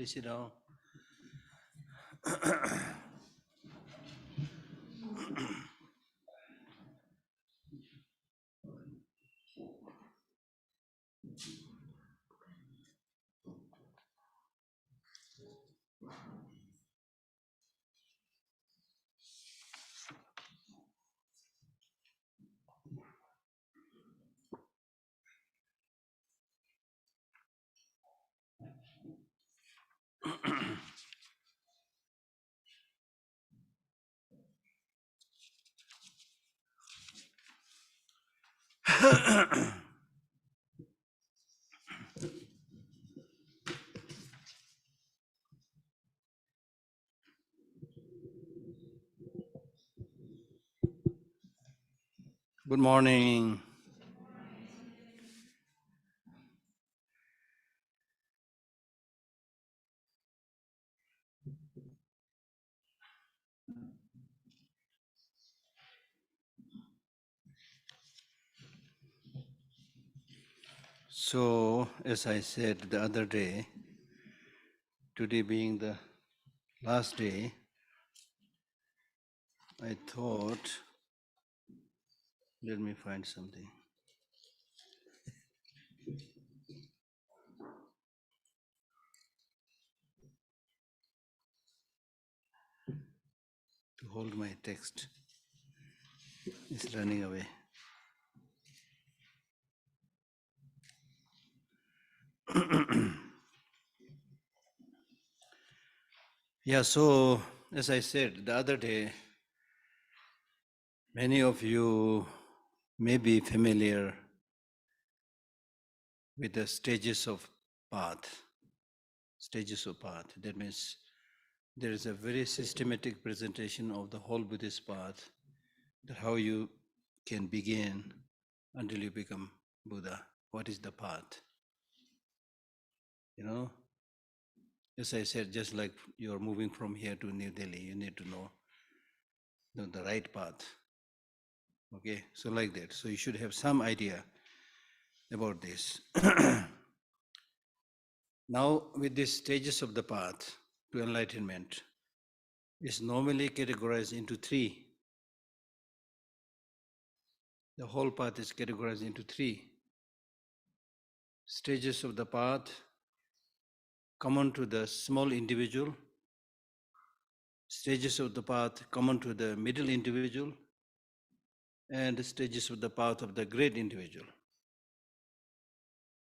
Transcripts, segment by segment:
Please sit down. Good morning. So, as I said the other day, today being the last day, I thought, let me find something. To hold my text. It's running away. Yeah, so as I said the other day, many of you may be familiar with the stages of path. Stages of path. That means there is a very systematic presentation of the whole Buddhist path, that how you can begin until you become Buddha. What is the path? You know, as I said, just like you're moving from here to New Delhi, you need to know the right path. Okay, so like that. So you should have some idea about this. Now, with these stages of the path to enlightenment, is normally categorized into three. The whole path is categorized into three stages of the path common to the small individual, stages of the path common to the middle individual, and the stages of the path of the great individual.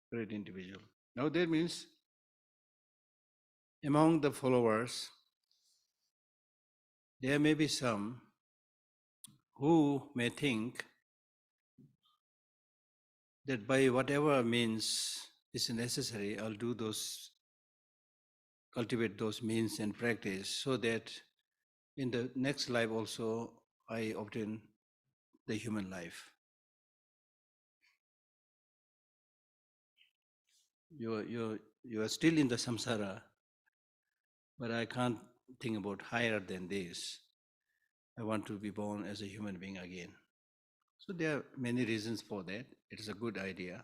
Great individual. Now that means among the followers, there may be some who may think that by whatever means is necessary, I'll do those, cultivate those means and practice, so that in the next life also I obtain the human life. You are still in the samsara, but I can't think about higher than this. I want to be born as a human being again. So there are many reasons for that. It is a good idea.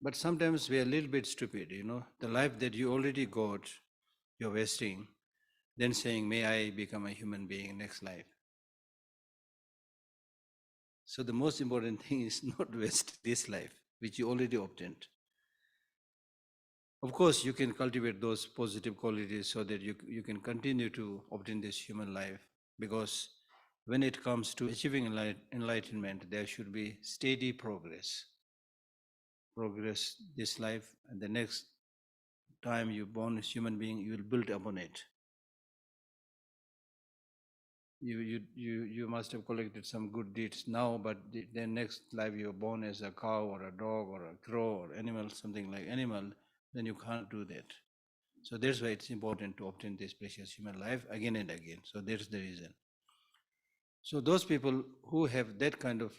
But sometimes we are a little bit stupid, the life that you already got, you're wasting, then saying, may I become a human being next life. So the most important thing is not waste this life, which you already obtained. Of course, you can cultivate those positive qualities so that you can continue to obtain this human life, because when it comes to achieving enlightenment, there should be steady progress. Progress this life, and the next time you're born as a human being, you will build upon it. You must have collected some good deeds now, but then next life you're born as a cow or a dog or a crow or animal, something like animal, then you can't do that. So that's why it's important to obtain this precious human life again and again. So that's the reason. So those people who have that kind of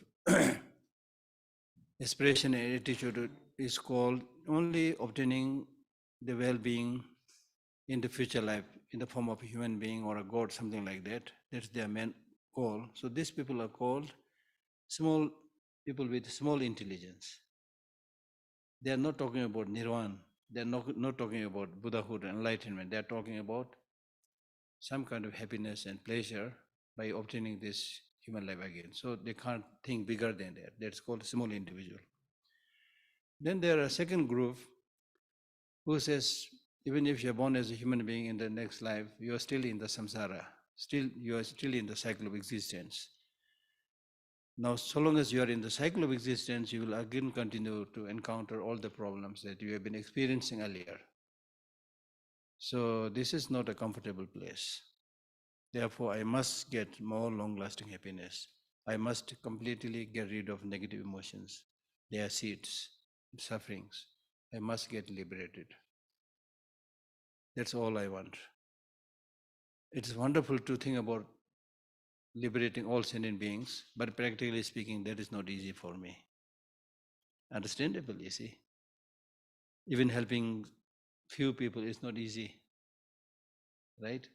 aspiration and attitude is called only obtaining the well-being in the future life in the form of a human being or a god, something like that. That's their main goal. So these people are called small people with small intelligence. They are not talking about nirvana. They're not talking about Buddhahood and enlightenment. They're talking about some kind of happiness and pleasure by obtaining this human life again. So they can't think bigger than that. That's called small individual. Then there are a second group who says, even if you're born as a human being in the next life, you are still in the samsara. You are still in the cycle of existence. Now, so long as you are in the cycle of existence, you will again continue to encounter all the problems that you have been experiencing earlier. So this is not a comfortable place. Therefore, I must get more long-lasting happiness. I must completely get rid of negative emotions, their seeds, sufferings. I must get liberated. That's all I want. It's wonderful to think about liberating all sentient beings, but practically speaking, that is not easy for me. Understandable, you see. Even helping few people is not easy, right?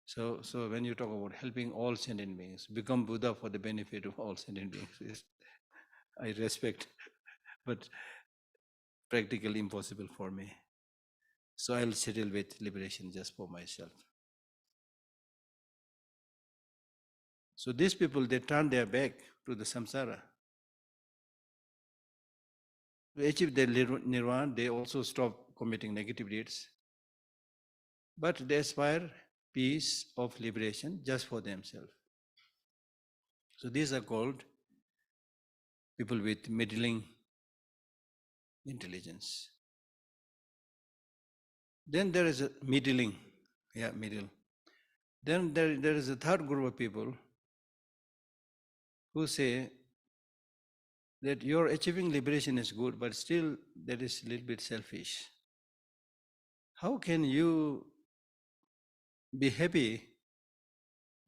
So when you talk about helping all sentient beings, become Buddha for the benefit of all sentient beings, I respect, but practically impossible for me. So I'll settle with liberation just for myself. So these people, they turn their back to the samsara. To achieve their nirvana, they also stop committing negative deeds. But they aspire peace of liberation just for themselves. So these are called people with middling intelligence. Then there is a middling, middle. Then there is a third group of people who say that your achieving liberation is good, but still that is a little bit selfish. How can you be happy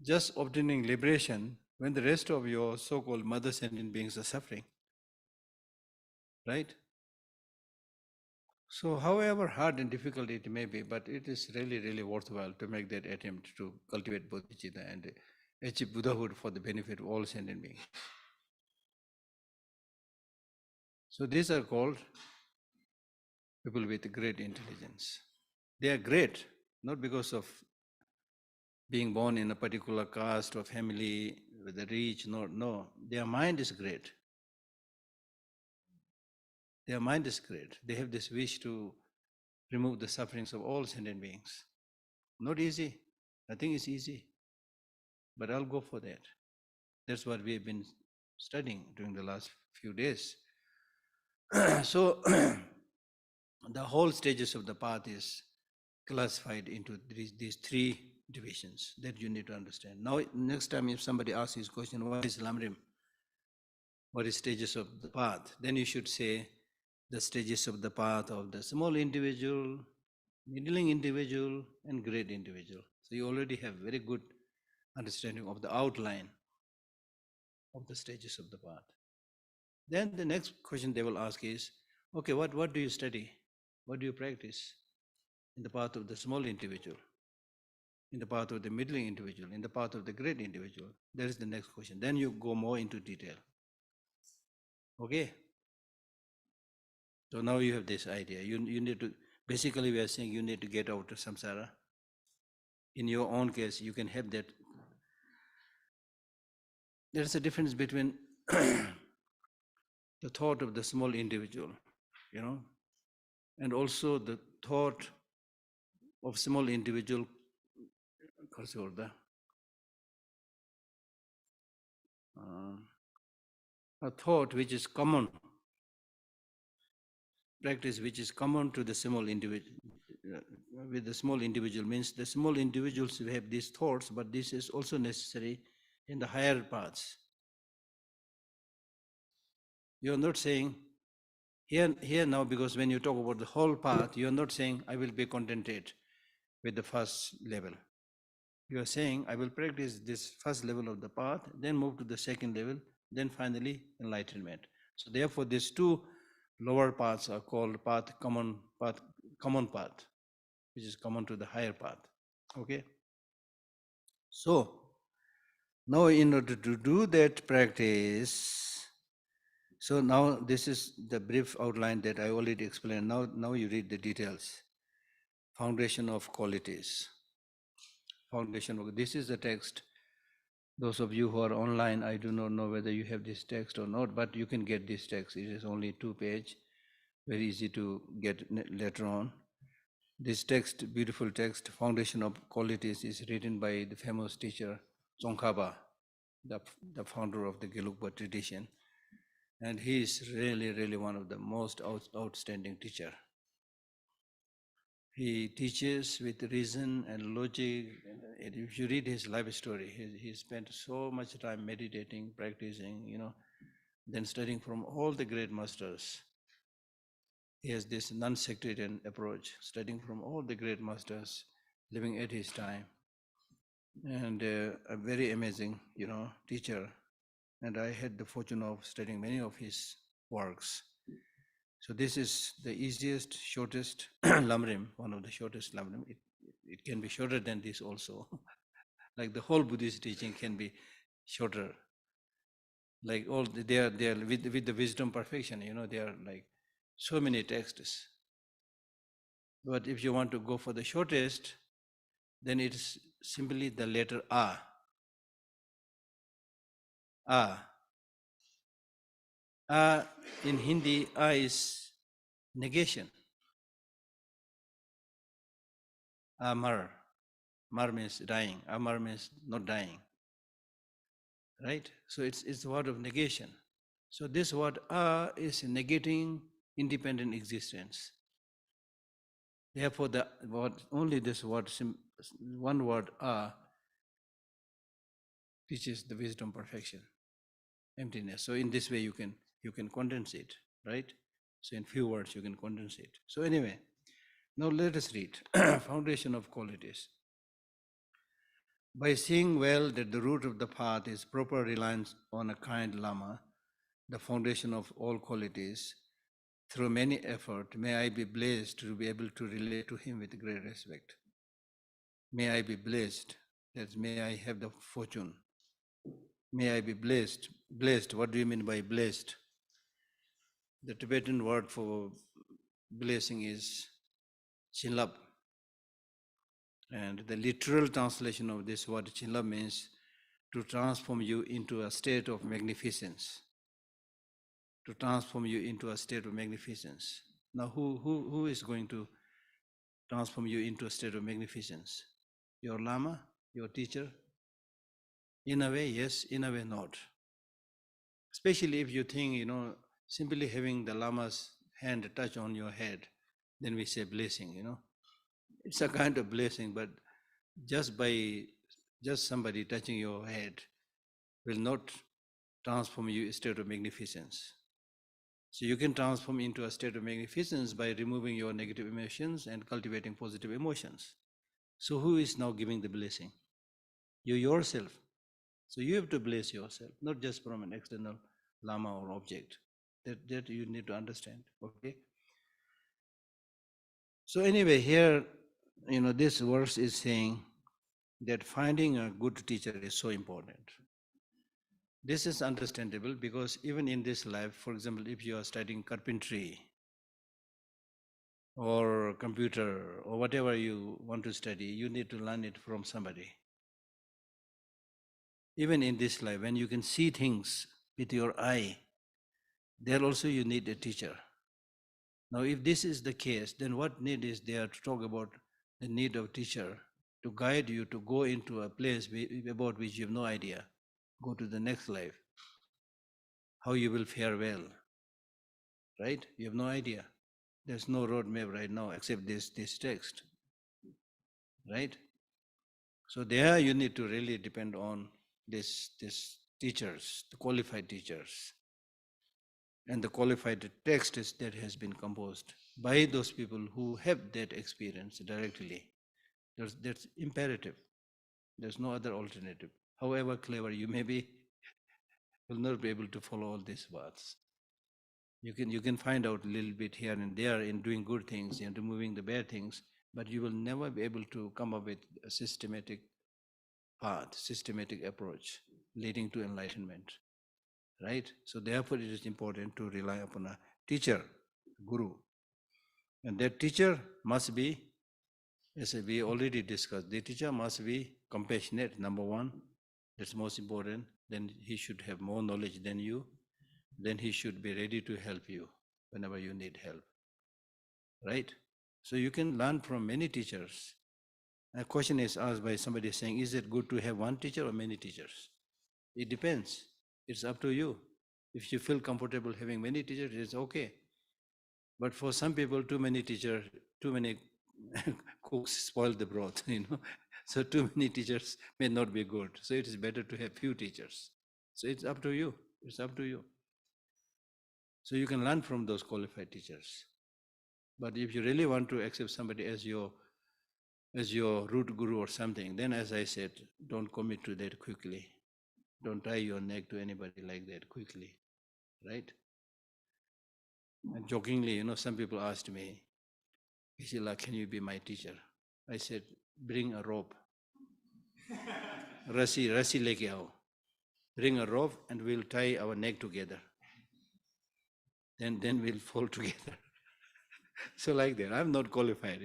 just obtaining liberation when the rest of your so-called mother sentient beings are suffering? Right? So however hard and difficult it may be, but it is really, really worthwhile to make that attempt to cultivate bodhicitta and achieve Buddhahood for the benefit of all sentient beings. So these are called people with great intelligence. They are great, not because of being born in a particular caste or family with the rich, no. Their mind is great. Their mind is great. They have this wish to remove the sufferings of all sentient beings. Not easy. Nothing is easy. But I'll go for that. That's what we have been studying during the last few days. So the whole stages of the path is classified into these three divisions that you need to understand. Now, next time if somebody asks this question, what is Lamrim? What is stages of the path? Then you should say the stages of the path of the small individual, middling individual, and great individual. So you already have very good understanding of the outline of the stages of the path. Then the next question they will ask is, okay, what do you study? What do you practice in the path of the small individual, in the path of the middling individual, in the path of the great individual? That is the next question. Then you go more into detail. Okay? So now you have this idea. You need to, basically we are saying you need to get out of samsara. In your own case, you can have that. There's a difference between the thought of the small individual, and also the thought of small individual, a thought which is common, practice which is common to the small individual. With the small individual means the small individuals have these thoughts, but this is also necessary in the higher paths. You are not saying here now, because when you talk about the whole path, you are not saying I will be contented with the first level. You are saying I will practice this first level of the path, then move to the second level, then finally enlightenment. So therefore these two lower paths are called common path, which is common to the higher path. Okay? So now in order to do that practice, So now this is the brief outline that I already explained. Now you read the details. Foundation of qualities. Foundation of, this is the text. Those of you who are online, I do not know whether you have this text or not, but you can get this text. It is only 2 pages, very easy to get later on. This text, beautiful text, Foundation of Qualities, is written by the famous teacher Tsongkhapa, the founder of the Gelugpa tradition. And he is really, really one of the most outstanding teacher. He teaches with reason and logic. And if you read his life story, he spent so much time meditating, practicing, then studying from all the great masters. He has this non-sectarian approach, studying from all the great masters, living at his time. And a very amazing, teacher. And I had the fortune of studying many of his works. So this is the easiest, shortest lamrim, one of the shortest lamrim. It can be shorter than this also. Like the whole Buddhist teaching can be shorter. Like all they are with the wisdom perfection, they are like so many texts. But if you want to go for the shortest, then it's simply the letter A. A. A in Hindi, A is negation. Amar. Mar means dying. Amar means not dying. Right? So it's the word of negation. So this word A is negating independent existence. Therefore, only this word, one word A, teaches the wisdom perfection, emptiness. So in this way, you can condense it, right? So in few words, you can condense it. So anyway, now let us read Foundation of Qualities. By seeing well that the root of the path is proper reliance on a kind Lama, the foundation of all qualities, through many effort, may I be blessed to be able to relate to him with great respect. May I be blessed, that may I have the fortune. May I be blessed. Blessed, what do you mean by blessed? The Tibetan word for blessing is chinlap. And the literal translation of this word chinlap means to transform you into a state of magnificence. To transform you into a state of magnificence. Now, who is going to transform you into a state of magnificence? Your Lama, your teacher? In a way, yes, in a way, not. Especially if you think, simply having the Lama's hand touch on your head, then we say blessing, It's a kind of blessing, but just somebody touching your head will not transform you a state of magnificence. So you can transform into a state of magnificence by removing your negative emotions and cultivating positive emotions. So who is now giving the blessing? You yourself. So you have to bless yourself, not just from an external Lama or object. That you need to understand, okay? So anyway, here, this verse is saying that finding a good teacher is so important. This is understandable because even in this life, for example, if you are studying carpentry or computer or whatever you want to study, you need to learn it from somebody. Even in this life, when you can see things with your eye, there also you need a teacher. Now, if this is the case, then what need is there to talk about the need of teacher to guide you to go into a place about which you have no idea, go to the next life, how you will fare well, right? You have no idea. There's no roadmap right now except this text, right? So there you need to really depend on this teachers, the qualified teachers, and the qualified text that has been composed by those people who have that experience directly. That's imperative. There's no other alternative. However clever you may be, you'll not be able to follow all these paths. You can find out a little bit here and there in doing good things and removing the bad things, but you will never be able to come up with a systematic path, systematic approach leading to enlightenment. right? So therefore it is important to rely upon a teacher, guru. And that teacher must be, as we already discussed, the teacher must be compassionate, number one. That's most important. Then he should have more knowledge than you. Then he should be ready to help you whenever you need help, right? So you can learn from many teachers. A question is asked by somebody saying, is it good to have one teacher or many teachers? It depends. It's up to you. If you feel comfortable having many teachers, it's okay. But for some people, too many teachers, too many cooks spoil the broth, So too many teachers may not be good. So it is better to have few teachers. So it's up to you. It's up to you. So you can learn from those qualified teachers. But if you really want to accept somebody as your root guru or something, then as I said, don't commit to that quickly. Don't tie your neck to anybody like that quickly, right? And jokingly, some people asked me, Geshe, can you be my teacher? I said, bring a rope. Rasi leke aao. Bring a rope and we'll tie our neck together. Then we'll fall together. So like that. I'm not qualified,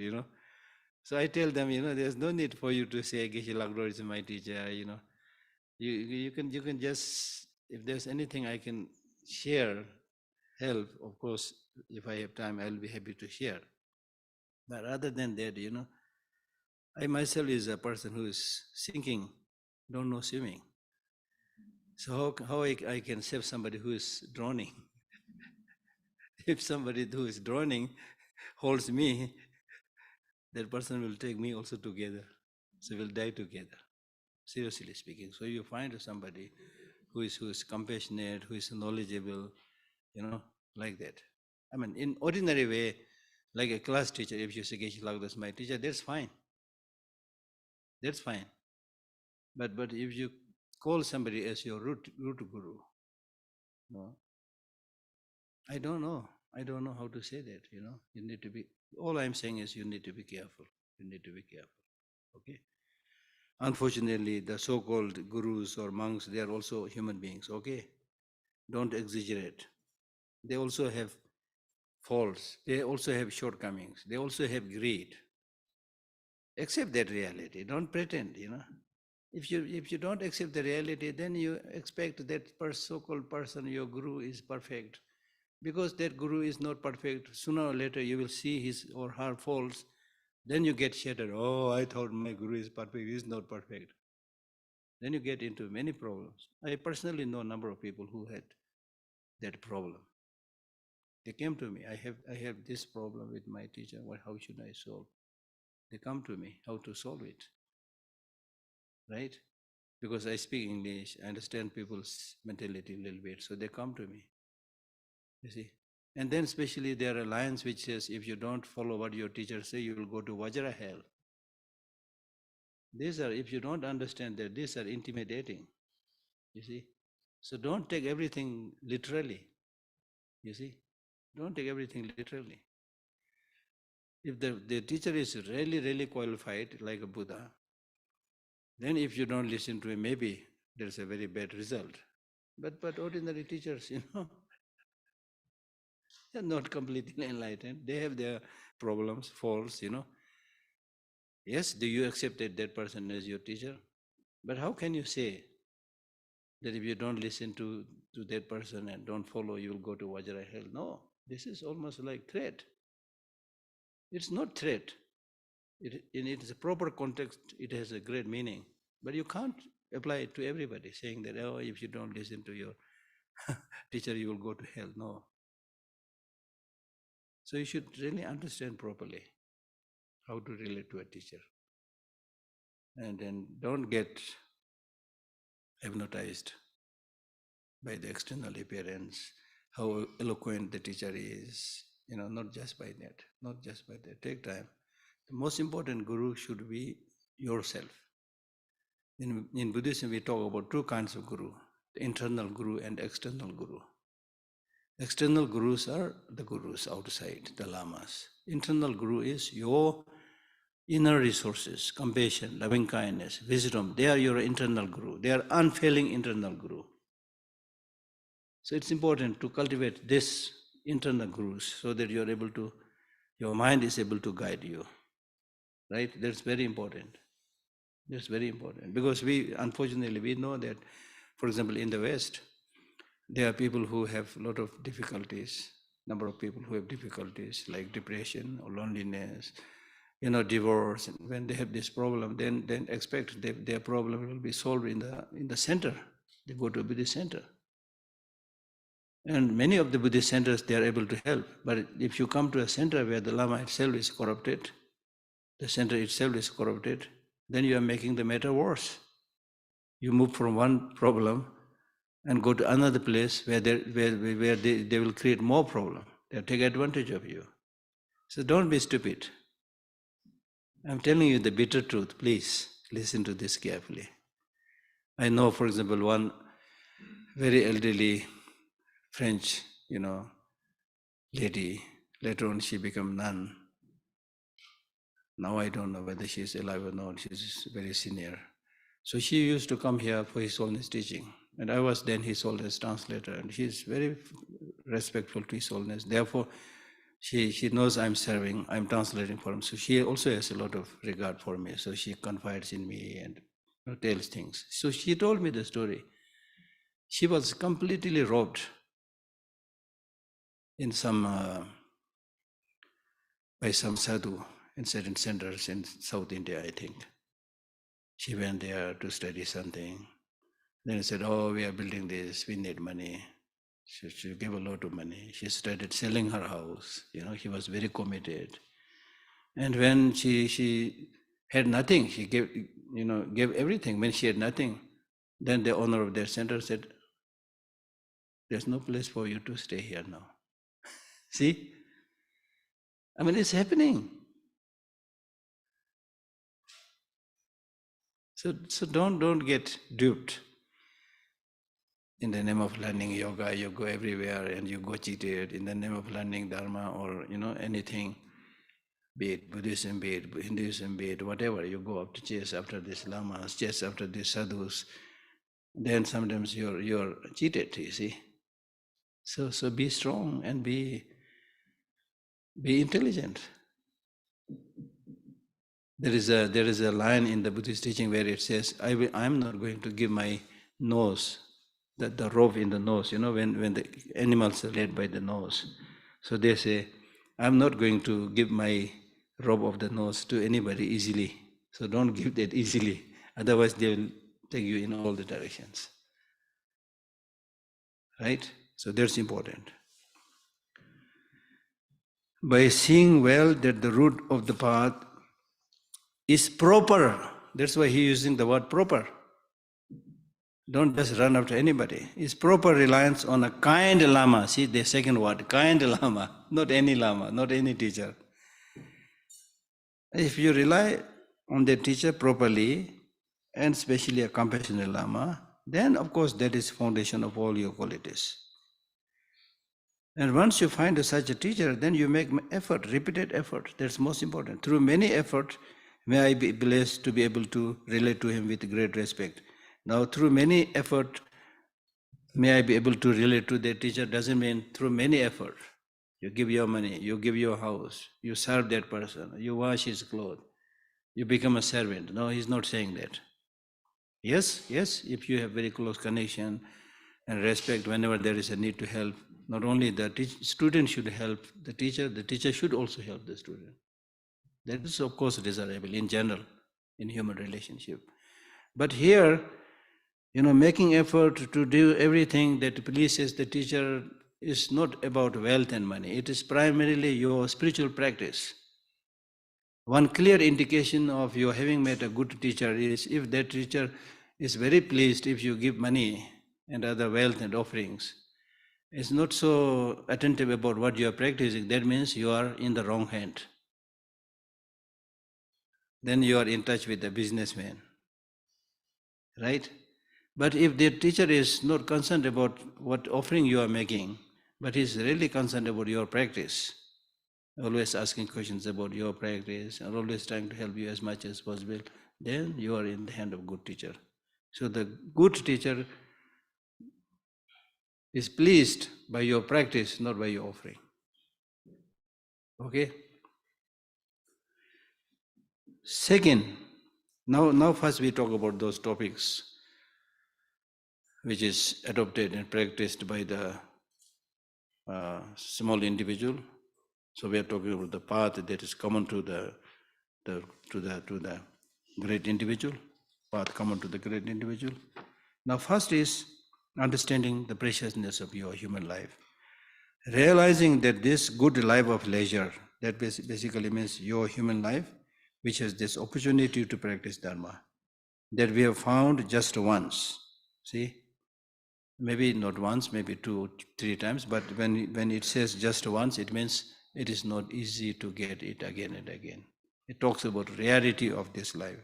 So I tell them, there's no need for you to say Geshe Lhakdor is my teacher, You can just, if there's anything I can share, help, of course, if I have time, I'll be happy to share. But other than that, I myself is a person who is sinking, don't know swimming. So how I can save somebody who is drowning? If somebody who is drowning holds me, that person will take me also together. So we'll die together, seriously speaking. So you find somebody who is compassionate, who is knowledgeable, like that. I mean, in ordinary way, like a class teacher, if you say Geshe Lhakdor is my teacher, that's fine. That's fine. But if you call somebody as your root guru, no, I don't know. I don't know how to say that, You need to be, all I'm saying is you need to be careful. You need to be careful. Okay? Unfortunately, the so-called gurus or monks, they are also human beings, okay? Don't exaggerate. They also have faults. They also have shortcomings. They also have greed. Accept that reality. Don't pretend, If you don't accept the reality, then you expect that so-called person, your guru, is perfect. Because that guru is not perfect, sooner or later you will see his or her faults, then you get shattered. Oh, I thought my guru is perfect, he is not perfect. Then you get into many problems. I personally know a number of people who had that problem. They came to me, I have this problem with my teacher, how should I solve? They come to me, how to solve it, right? Because I speak English, I understand people's mentality a little bit, so they come to me, you see. And then especially there are lines which says, if you don't follow what your teacher say, you will go to Vajra hell. These are, if you don't understand that, these are intimidating, you see. So don't take everything literally, you see. Don't take everything literally. If the teacher is really qualified, like a Buddha, then if you don't listen to him, maybe there's a very bad result. But ordinary teachers, they're not completely enlightened. They have their problems, faults, Yes, do you accept that person as your teacher? But how can you say that if you don't listen to that person and don't follow, you will go to Vajra hell? No, this is almost like threat. It's not threat. In its proper context, it has a great meaning. But you can't apply it to everybody, saying that, oh, if you don't listen to your teacher, you will go to hell. No. So you should really understand properly how to relate to a teacher. And then don't get hypnotized by the external appearance, how eloquent the teacher is, not just by that, not just by that. Take time. The most important guru should be yourself. In Buddhism, we talk about two kinds of guru, the internal guru and external guru. External gurus are the gurus outside, the lamas. Internal guru is your inner resources, compassion, loving kindness, wisdom. They are your internal guru. They are unfailing internal guru. So it's important to cultivate this internal gurus so that you are able to, your mind is able to guide you. Right? That's very important. That's very important. Because we, unfortunately, we know that, for example, in the West, there are people who have a lot of difficulties, number of people who have difficulties like depression or loneliness, divorce. And when they have this problem, then expect their problem will be solved in the center. They go to a Buddhist center. And many of the Buddhist centers, they are able to help. But if you come to a center where the Lama itself is corrupted, the center itself is corrupted, then you are making the matter worse. You move from one problem and go to another place where they will create more problem. They'll take advantage of you. So don't be stupid. I'm telling you the bitter truth. Please listen to this carefully. I know, for example, one very elderly French, lady. Later on, she became nun. Now I don't know whether she is alive or not. She's very senior. So she used to come here for His Holiness teaching. And I was then His Holiness translator. And she is very respectful to His Holiness. Therefore, she knows I'm serving, I'm translating for him. So she also has a lot of regard for me. So she confides in me and tells things. So she told me the story. She was completely robbed in by some sadhu in certain centers in South India, I think. She went there to study something. Then he said, oh, we are building this, we need money. She gave a lot of money. She started selling her house. She was very committed. And when she had nothing, she gave everything. When she had nothing, then the owner of their center said, there's no place for you to stay here now. See? I mean, it's happening. So don't get duped. In the name of learning yoga, you go everywhere and you go cheated. In the name of learning Dharma or anything, be it Buddhism, be it Hinduism, be it whatever, you go up to chase after these lamas, chase after these sadhus, then sometimes you're cheated, you see. So be strong and be intelligent. There is a line in the Buddhist teaching where it says, I'm not going to give my nose, the rope in the nose, when the animals are led by the nose. So they say, I'm not going to give my rope of the nose to anybody easily. So don't give that easily. Otherwise they will take you in all the directions. Right? So that's important. By seeing well that the route of the path is proper. That's why he's using the word proper. Don't just run after anybody. It's proper reliance on a kind Lama. See the second word, kind Lama. Not any Lama, not any teacher. If you rely on the teacher properly, and especially a compassionate Lama, then of course that is foundation of all your qualities. And once you find such a teacher, then you make effort, repeated effort. That's most important. Through many efforts, may I be blessed to be able to relate to him with great respect. Now, through many effort, may I be able to relate to the teacher doesn't mean through many effort. You give your money, you give your house, you serve that person, you wash his clothes, you become a servant. No, he's not saying that. Yes, if you have very close connection and respect whenever there is a need to help, not only the student should help the teacher should also help the student. That is of course desirable in general, in human relationship. But here, making effort to do everything that pleases the teacher is not about wealth and money. It is primarily your spiritual practice. One clear indication of you having met a good teacher is if that teacher is very pleased if you give money and other wealth and offerings. Is not so attentive about what you are practicing, that means you are in the wrong hand. Then you are in touch with the businessman, right? But if the teacher is not concerned about what offering you are making, but is really concerned about your practice, always asking questions about your practice and always trying to help you as much as possible, then you are in the hand of good teacher. So the good teacher is pleased by your practice, not by your offering. Okay? Second, now first we talk about those topics which is adopted and practiced by the small individual. So we are talking about the path that is common to the great individual, path common to the great individual. Now first is understanding the preciousness of your human life. Realizing that this good life of leisure, that basically means your human life, which has this opportunity to practice Dharma, that we have found just once. See, maybe not once, maybe 2, 3 times, but when it says just once, it means it is not easy to get it again and again. It talks about reality of this life.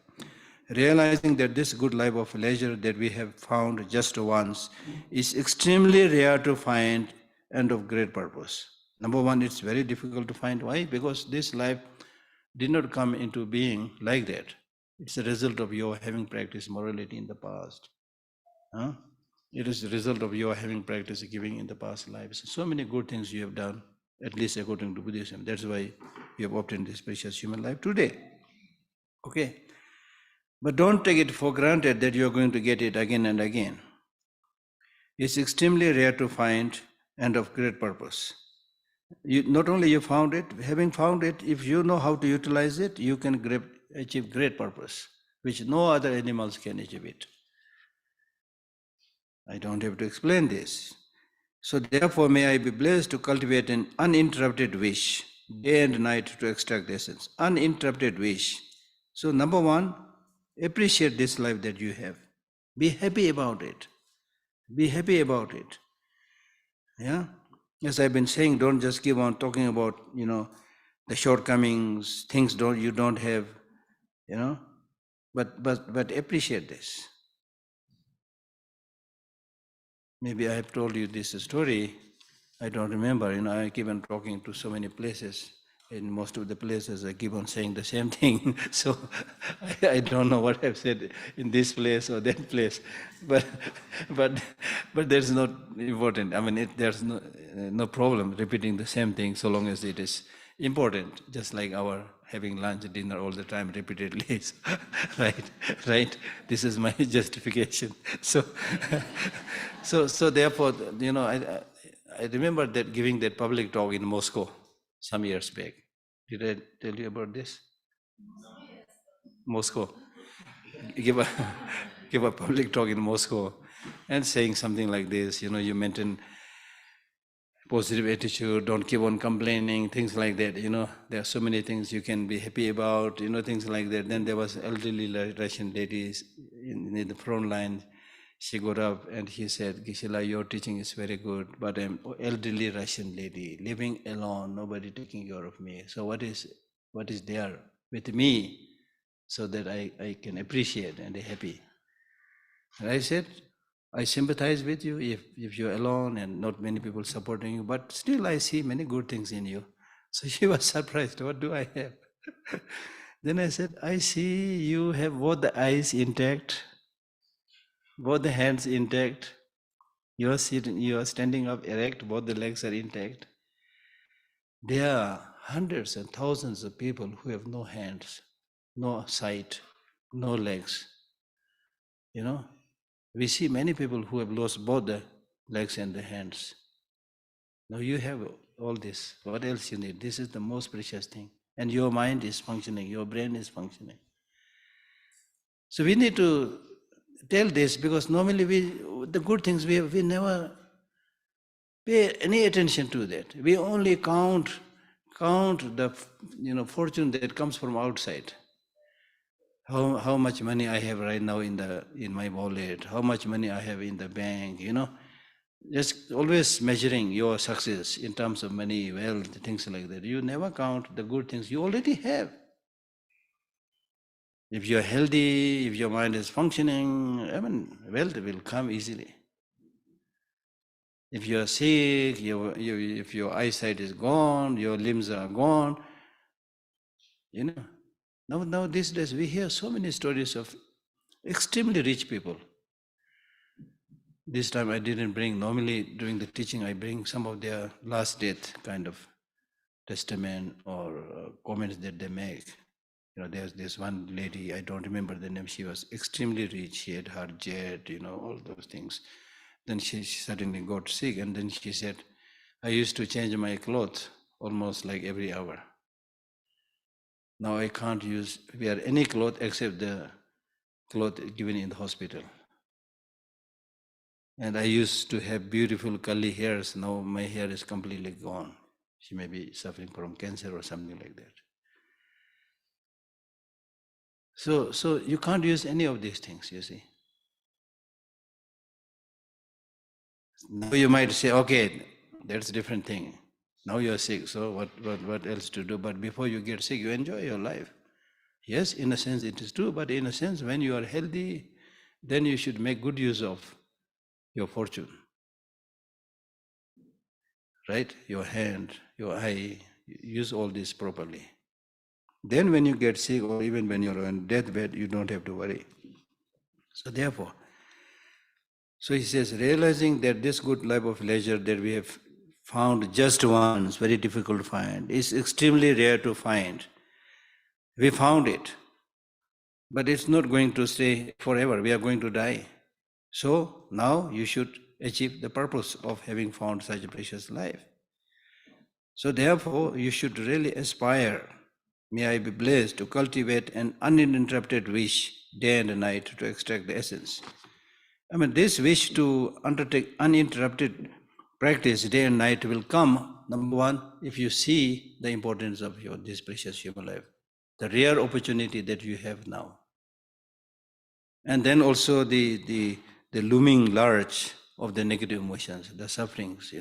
Realizing that this good life of leisure that we have found just once is extremely rare to find and of great purpose. Number one, it's very difficult to find. Why? Because this life did not come into being like that. It's a result of your having practiced morality in the past. Huh? It is the result of your having practiced giving in the past lives. So many good things you have done, at least according to Buddhism. That's why you have obtained this precious human life today. Okay? But don't take it for granted that you are going to get it again and again. It's extremely rare to find and of great purpose. Not only you found it, having found it, if you know how to utilize it, you can achieve great purpose, which no other animals can achieve it. I don't have to explain this. So therefore, may I be blessed to cultivate an uninterrupted wish, day and night to extract the essence. Uninterrupted wish. So number one, appreciate this life that you have. Be happy about it. Be happy about it. Yeah? As I've been saying, don't just keep on talking about, the shortcomings, things you don't have, but appreciate this. Maybe I have told you this story. I don't remember. I keep on talking to so many places. In most of the places, I keep on saying the same thing. So I don't know what I've said in this place or that place. But that's not important. I mean, there's no problem repeating the same thing so long as it is important. Just like our having lunch, dinner all the time repeatedly. Right. This is my justification. So therefore, I remember that giving that public talk in Moscow some years back. Did I tell you about this? Moscow. Give a public talk in Moscow and saying something like this, you maintain positive attitude, don't keep on complaining, things like that, there are so many things you can be happy about, things like that. Then there was elderly Russian ladies in the front line. She got up and he said, Geshe, your teaching is very good, but I'm an elderly Russian lady, living alone, nobody taking care of me. So what is there with me so that I can appreciate and be happy? And I said, I sympathize with you if you're alone and not many people supporting you, but still I see many good things in you. So she was surprised, what do I have? Then I said, I see you have both the eyes intact, both the hands intact, you are standing up erect, both the legs are intact. There are hundreds and thousands of people who have no hands, no sight, no legs. We see many people who have lost both the legs and the hands. Now you have all this. What else you need? This is the most precious thing. And your mind is functioning, your brain is functioning. So we need to tell this because normally the good things we never pay any attention to that. We only count the fortune that comes from outside. How much money I have right now in my wallet, how much money I have in the bank, just always measuring your success in terms of money, wealth, things like that. You never count the good things you already have. If you're healthy, if your mind is functioning, wealth will come easily. If you're sick, if your eyesight is gone, your limbs are gone, Now these days we hear so many stories of extremely rich people. This time I didn't bring, normally during the teaching I bring some of their last death kind of testament or comments that they make. There's this one lady, I don't remember the name, she was extremely rich, she had her jet, all those things. Then she suddenly got sick, and then she said, I used to change my clothes almost like every hour. Now I can't wear any cloth except the cloth given in the hospital. And I used to have beautiful curly hairs, now my hair is completely gone. She may be suffering from cancer or something like that. So you can't use any of these things, you see. Now you might say, okay, that's a different thing. Now you're sick, so what else to do? But before you get sick, you enjoy your life. Yes, in a sense it is true, but in a sense when you are healthy, then you should make good use of your fortune. Right? Your hand, your eye, use all this properly. Then when you get sick or even when you're on deathbed, you don't have to worry. So therefore, so he says, realizing that this good life of leisure that we have found just once, very difficult to find, is extremely rare to find. We found it, but it's not going to stay forever. We are going to die. So now you should achieve the purpose of having found such a precious life. So therefore, you should really aspire, may I be blessed, to cultivate an uninterrupted wish day and night to extract the essence. I mean, this wish to undertake uninterrupted practice day and night will come, number one, if you see the importance of this precious human life, the rare opportunity that you have now. And then also the looming lurch of the negative emotions, the sufferings,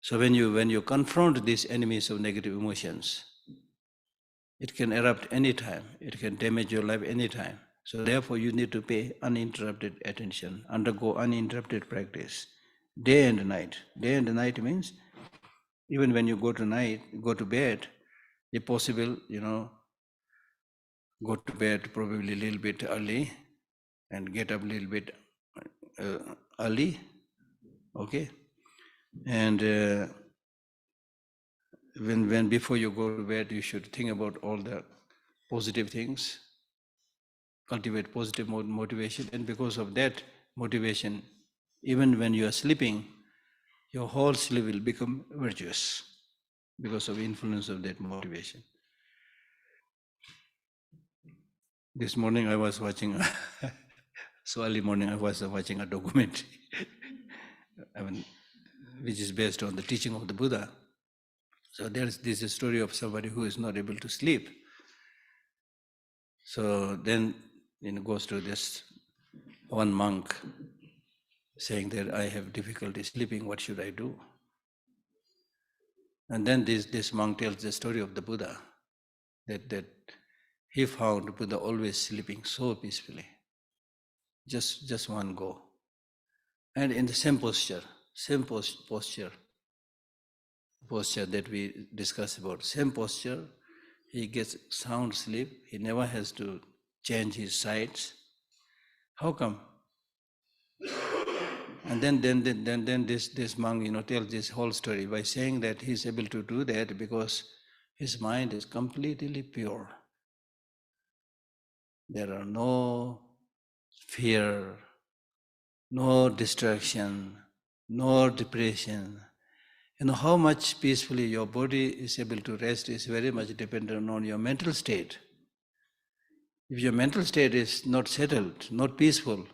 So when you confront these enemies of negative emotions, it can erupt anytime, it can damage your life anytime. So therefore you need to pay uninterrupted attention, undergo uninterrupted practice, day and night. Day and night means even when you go to bed, if possible, go to bed probably a little bit early and get up a little bit early, okay? And when before you go to bed, you should think about all the positive things, cultivate positive motivation, and because of that motivation, even when you are sleeping, your whole sleep will become virtuous because of influence of that motivation. This morning I was watching, so early morning I was watching a documentary, which is based on the teaching of the Buddha. So this is a story of somebody who is not able to sleep. So then goes to this one monk saying that I have difficulty sleeping, what should I do? And then this monk tells the story of the Buddha, that he found Buddha always sleeping so peacefully, just one go. And in the same posture that we discussed about, same posture, he gets sound sleep, he never has to change his sides. How come? And then this monk, tells this whole story by saying that he's able to do that because his mind is completely pure. There are no fear, no distraction, no depression. How much peacefully your body is able to rest is very much dependent on your mental state. If your mental state is not settled, not peaceful,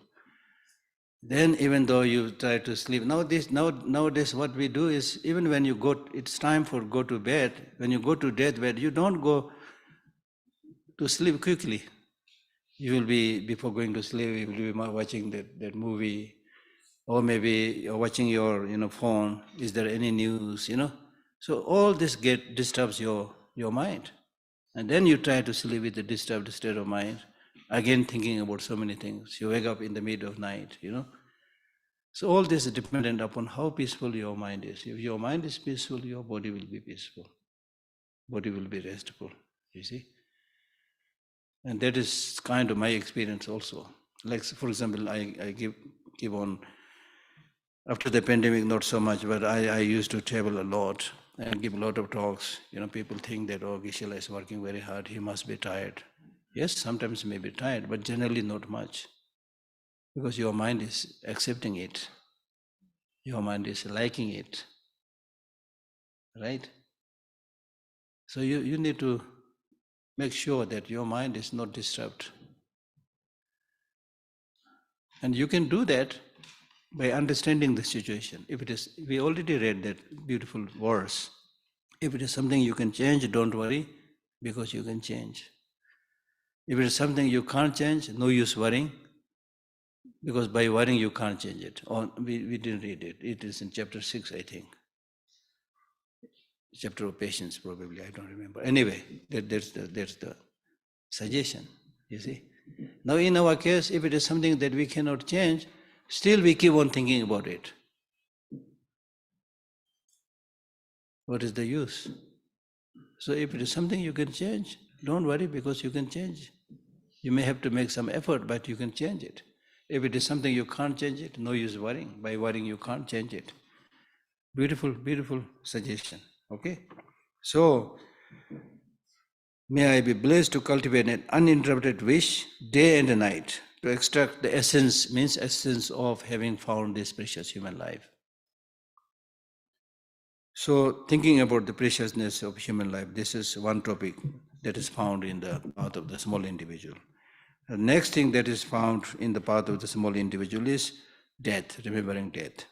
then even though you try to sleep, nowadays what we do is, even when it's time for go to bed, when you go to deathbed, you don't go to sleep quickly. You will be, before going to sleep, you will be watching that movie, or maybe you're watching your phone. Is there any news? So all this disturbs your mind, and then you try to sleep with a disturbed state of mind, again thinking about so many things. You wake up in the middle of night. So all this is dependent upon how peaceful your mind is. If your mind is peaceful, your body will be peaceful. Body will be restful, you see. And that is kind of my experience also. Like, for example, I give keep on. After the pandemic, not so much, but I used to travel a lot and give a lot of talks. People think that, oh, Geshe is working very hard, he must be tired. Yes, sometimes may be tired, but generally not much. Because your mind is accepting it. Your mind is liking it. Right? So you need to make sure that your mind is not disturbed. And you can do that by understanding the situation. If it is, we already read that beautiful verse. If it is something you can change, don't worry, because you can change. If it is something you can't change, no use worrying, because by worrying you can't change it. Or we didn't read it. It is in chapter 6, I think. Chapter of patience, probably, I don't remember. Anyway, that's the suggestion, you see. Now in our case, if it is something that we cannot change, still we keep on thinking about it. What is the use? So if it is something you can change, don't worry, because you can change. You may have to make some effort, but you can change it. If it is something you can't change it, no use worrying. By worrying you can't change it. Beautiful, beautiful suggestion. Okay? So, may I be blessed to cultivate an uninterrupted wish day and night to extract the essence, means essence of having found this precious human life. So, thinking about the preciousness of human life, this is one topic that is found in the path of the small individual. The next thing that is found in the path of the small individual is death, remembering death.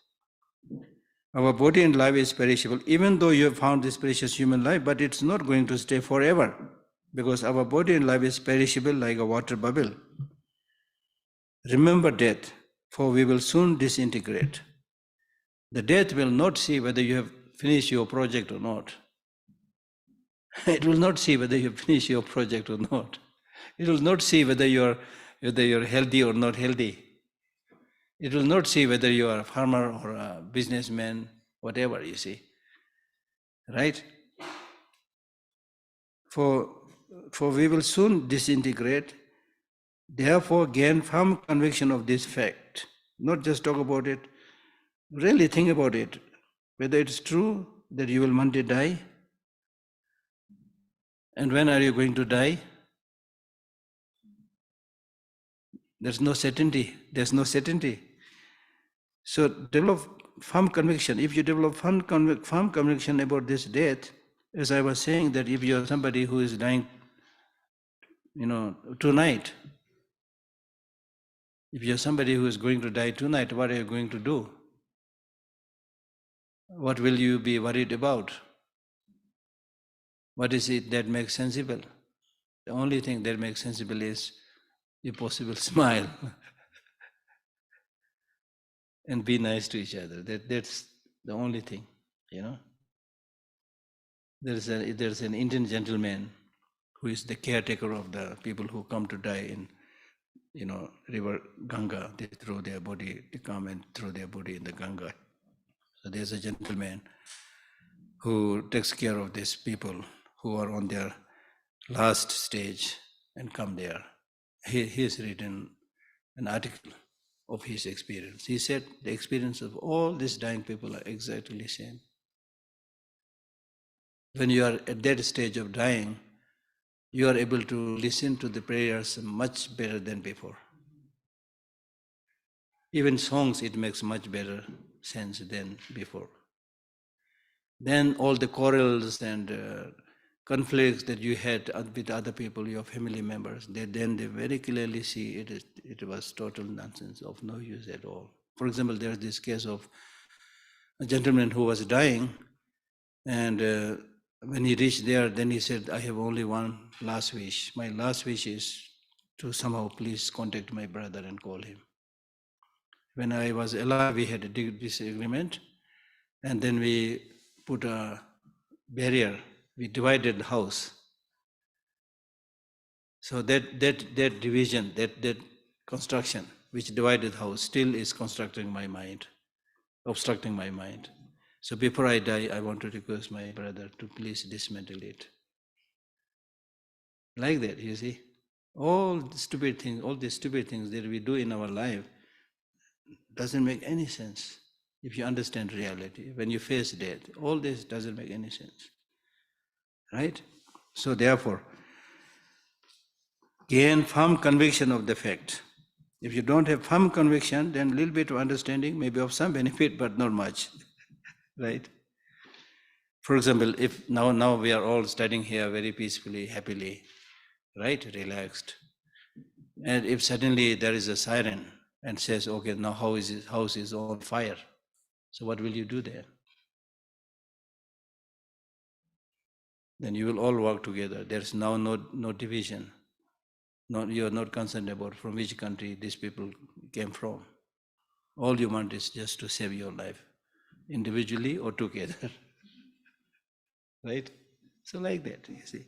Our body and life is perishable, even though you have found this precious human life, but it's not going to stay forever, because our body and life is perishable like a water bubble. Remember death, for we will soon disintegrate. The death will not see whether you have finished your project or not. It will not see whether you have finished your project or not. It will not see whether you're healthy or not healthy. It will not see whether you are a farmer or a businessman, whatever, you see. Right? For we will soon disintegrate, therefore gain firm conviction of this fact. Not just talk about it, really think about it. Whether it's true that you will one day die, and when are you going to die? There's no certainty. So develop firm conviction. If you develop firm conviction about this death, as I was saying, that if you're somebody who is dying, tonight, if you're somebody who is going to die tonight, what are you going to do? What will you be worried about? What is it that makes sensible? The only thing that makes sensible is, if possible, smile and be nice to each other. That's the only thing, There's an Indian gentleman who is the caretaker of the people who come to die in, river Ganga. They throw their body, they come and throw their body in the Ganga. So there's a gentleman who takes care of these people who are on their last stage and come there. He has written an article of his experience. He said the experience of all these dying people are exactly the same. When you are at that stage of dying, you are able to listen to the prayers much better than before. Even songs, it makes much better sense than before. Then all the quarrels and conflicts that you had with other people, your family members, they very clearly see it was total nonsense, of no use at all. For example, there's this case of a gentleman who was dying, and when he reached there, then he said, I have only one last wish. My last wish is to somehow please contact my brother and call him. When I was alive, we had a disagreement, and then we put a barrier. We divided the house. So that division, that construction, which divided the house, still is obstructing my mind. So before I die, I want to request my brother to please dismantle it. Like that, you see. All these stupid things that we do in our life, doesn't make any sense if you understand reality. When you face death, all this doesn't make any sense. Right? So therefore, gain firm conviction of the fact. If you don't have firm conviction, then a little bit of understanding may be of some benefit, but not much. Right? For example, if now we are all studying here very peacefully, happily, right? Relaxed. And if suddenly there is a siren and says, okay, now house is on fire. So what will you do there? Then you will all work together. There's now no division. You are not concerned about from which country these people came from. All you want is just to save your life, individually or together. Right? So like that, you see.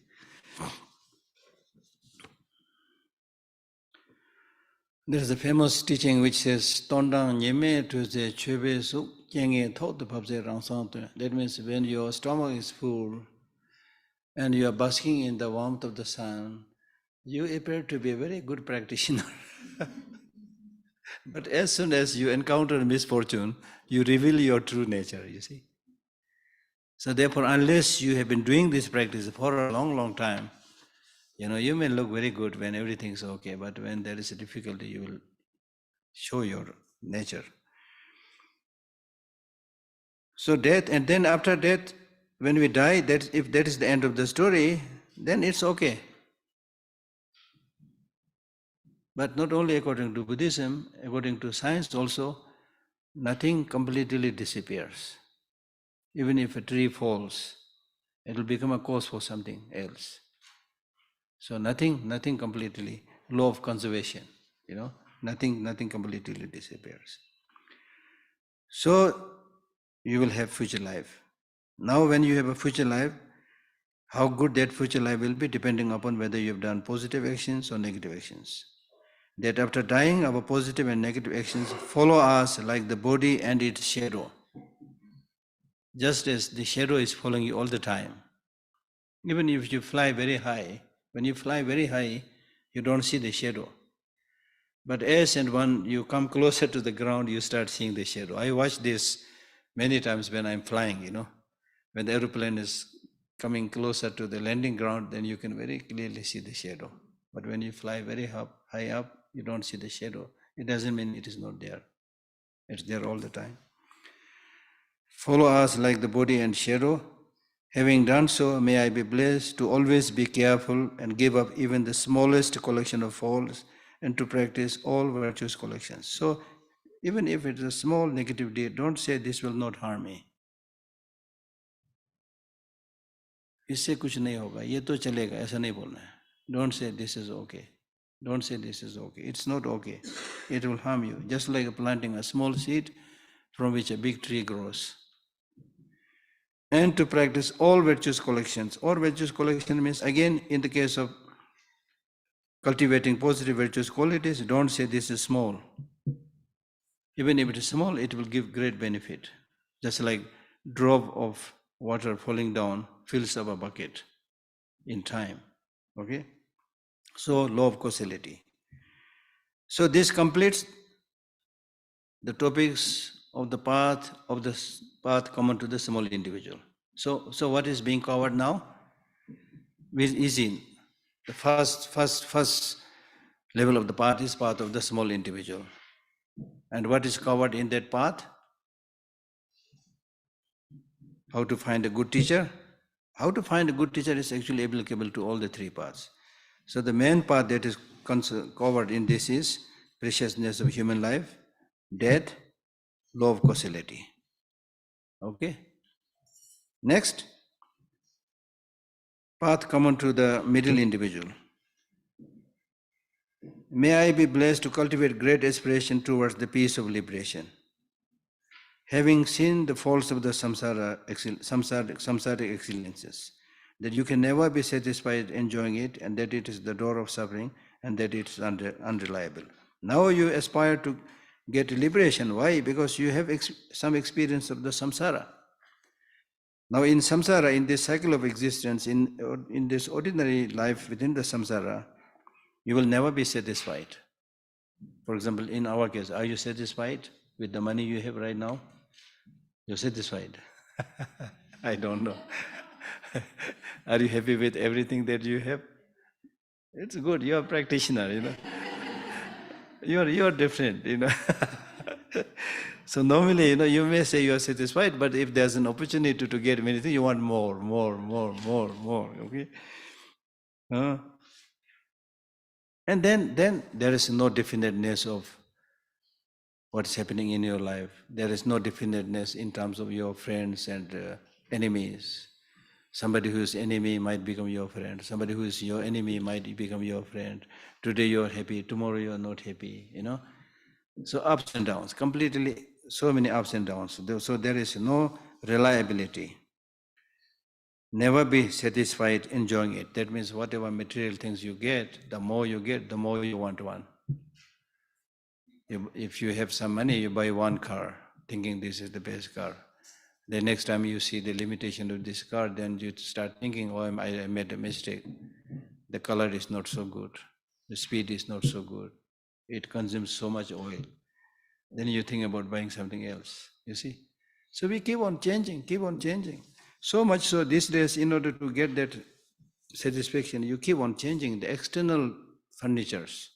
There is a famous teaching which says, Tondang nyeme tuze chube su kyenge thot pabse rangsante. That means when your stomach is full and you are basking in the warmth of the sun, you appear to be a very good practitioner. But as soon as you encounter misfortune, you reveal your true nature, you see. So therefore, unless you have been doing this practice for a long, long time, you may look very good when everything is okay, but when there is a difficulty, you will show your nature. So death, and then after death, when we die, if that is the end of the story, then it's okay. But not only according to Buddhism, according to science also, nothing completely disappears. Even if a tree falls, it will become a cause for something else. So nothing completely, law of conservation, nothing completely disappears. So you will have future life. Now when you have a future life, how good that future life will be depending upon whether you have done positive actions or negative actions. That after dying, our positive and negative actions follow us like the body and its shadow. Just as the shadow is following you all the time. Even if you fly very high, when you fly very high, you don't see the shadow. But as and when you come closer to the ground, you start seeing the shadow. I watch this many times when I'm flying, When the aeroplane is coming closer to the landing ground, then you can very clearly see the shadow. But when you fly very high up, you don't see the shadow. It doesn't mean it is not there. It's there all the time. Follow us like the body and shadow. Having done so, may I be blessed to always be careful and give up even the smallest collection of faults and to practice all virtuous collections. So, even if it's a small negative deed, don't say this will not harm me. इससे कुछ नहीं होगा, ये तो चलेगा, ऐसा नहीं बोलना है. Don't say this is okay. Don't say this is okay. It's not okay. It will harm you. Just like planting a small seed from which a big tree grows. And to practice all virtuous collections. All virtuous collection means, again, in the case of cultivating positive virtuous qualities, don't say this is small. Even if it is small, it will give great benefit. Just like drop of water falling down fills up a bucket in time. Okay? So, law of causality. So, this completes the topics of the path common to the small individual. So what is being covered now? Is in the first level of the path is path of the small individual. And what is covered in that path? How to find a good teacher? How to find a good teacher is actually applicable to all the three paths. So the main path that is covered in this is preciousness of human life, death, law of causality. Okay? Next, path common to the middle individual. May I be blessed to cultivate great aspiration towards the peace of liberation. Having seen the faults of the samsaric excellences, that you can never be satisfied enjoying it, and that it is the door of suffering, and that it is unreliable. Now you aspire to get liberation. Why? Because you have some experience of the samsara. Now in samsara, in this cycle of existence, in this ordinary life within the samsara, you will never be satisfied. For example, in our case, are you satisfied with the money you have right now? You're satisfied? I don't know. Are you happy with everything that you have? It's good. You're a practitioner. You're different. So normally, you may say you are satisfied, but if there's an opportunity to get many things, you want more. Okay. And then there is no definiteness of what's happening in your life. There is no definiteness in terms of your friends and enemies. Somebody who is enemy might become your friend. Somebody who is your enemy might become your friend. Today you are happy, tomorrow you are not happy, So ups and downs, completely, so many ups and downs. So there is no reliability. Never be satisfied enjoying it. That means whatever material things you get, the more you get, the more you want one. If you have some money, you buy one car, thinking this is the best car. The next time you see the limitation of this car, then you start thinking, oh, I made a mistake. The color is not so good. The speed is not so good. It consumes so much oil. Then you think about buying something else, you see. So we keep on changing. So much so these days, in order to get that satisfaction, you keep on changing the external furnitures.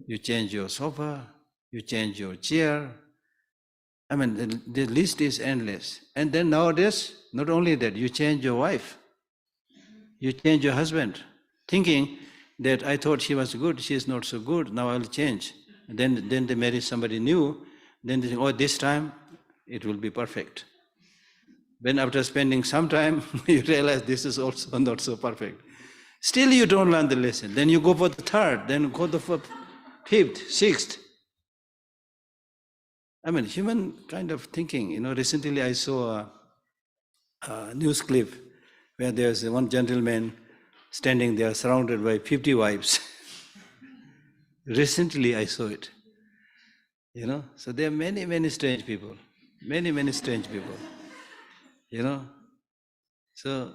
You change your sofa, you change your chair. I mean, the list is endless. And then nowadays, not only that, you change your wife, you change your husband, thinking that I thought she was good, she is not so good, now I'll change. And then they marry somebody new, then they think, oh, this time it will be perfect. When after spending some time, you realize this is also not so perfect. Still you don't learn the lesson. Then you go for the third, then go for the fifth, sixth. I mean, human kind of thinking. Recently I saw a news clip where there's one gentleman standing there surrounded by 50 wives. Recently I saw it. So there are many strange people. Many strange people. So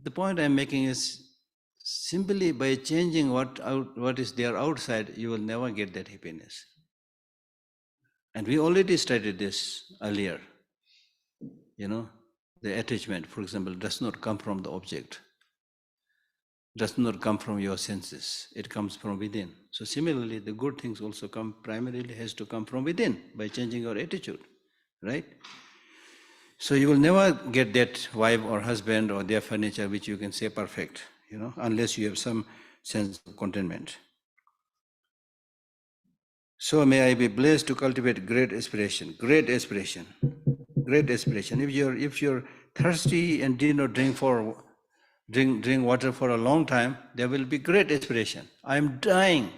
the point I'm making is simply by changing what is there outside, you will never get that happiness. And we already studied this earlier. The attachment, for example, does not come from the object, does not come from your senses, it comes from within. So similarly, the good things also primarily has to come from within by changing your attitude, right? So you will never get that wife or husband or their furniture which you can say perfect, unless you have some sense of contentment. So may I be blessed to cultivate great aspiration. If you're thirsty and did not drink water for a long time, there will be great aspiration. I'm dying.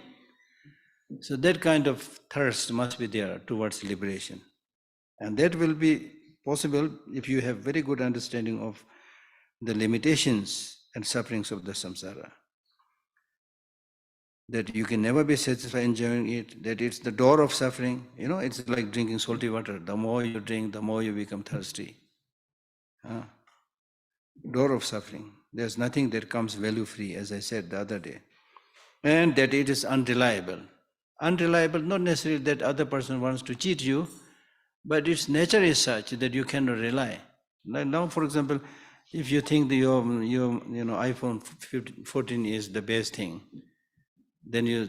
So that kind of thirst must be there towards liberation. And that will be possible if you have very good understanding of the limitations and sufferings of the samsara. That you can never be satisfied enjoying it, that it's the door of suffering. It's like drinking salty water. The more you drink, the more you become thirsty. Door of suffering. There's nothing that comes value-free, as I said the other day. And that it is unreliable. Unreliable, not necessarily that other person wants to cheat you, but its nature is such that you cannot rely. Now, for example, if you think your iPhone 14 is the best thing, then you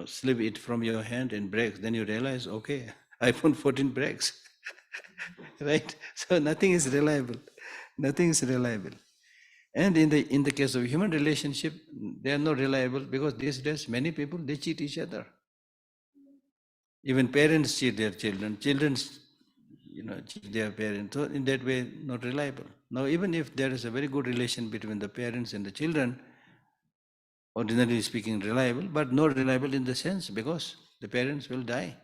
slip it from your hand and breaks. Then you realize, okay, iPhone 14 breaks, right? So nothing is reliable. And in the case of human relationship, they are not reliable because these days many people, they cheat each other. Even parents cheat their children. Children, cheat their parents. So in that way, not reliable. Now, even if there is a very good relation between the parents and the children, ordinarily speaking, reliable, but not reliable in the sense because the parents will die.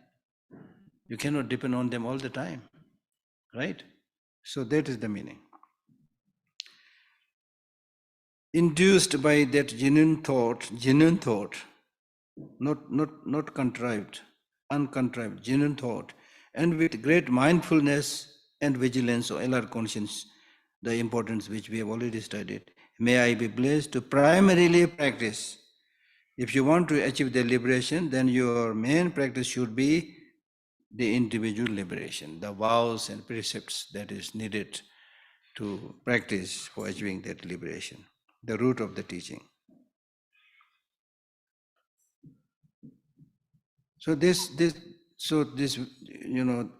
You cannot depend on them all the time, right? So that is the meaning. Induced by that genuine thought, not contrived, uncontrived, genuine thought, and with great mindfulness and vigilance or alert conscience, the importance which we have already studied, may I be blessed to primarily practice If you want to achieve the liberation, then your main practice should be the individual liberation, the vows and precepts that is needed to practice for achieving that liberation, the root of the teaching. So this,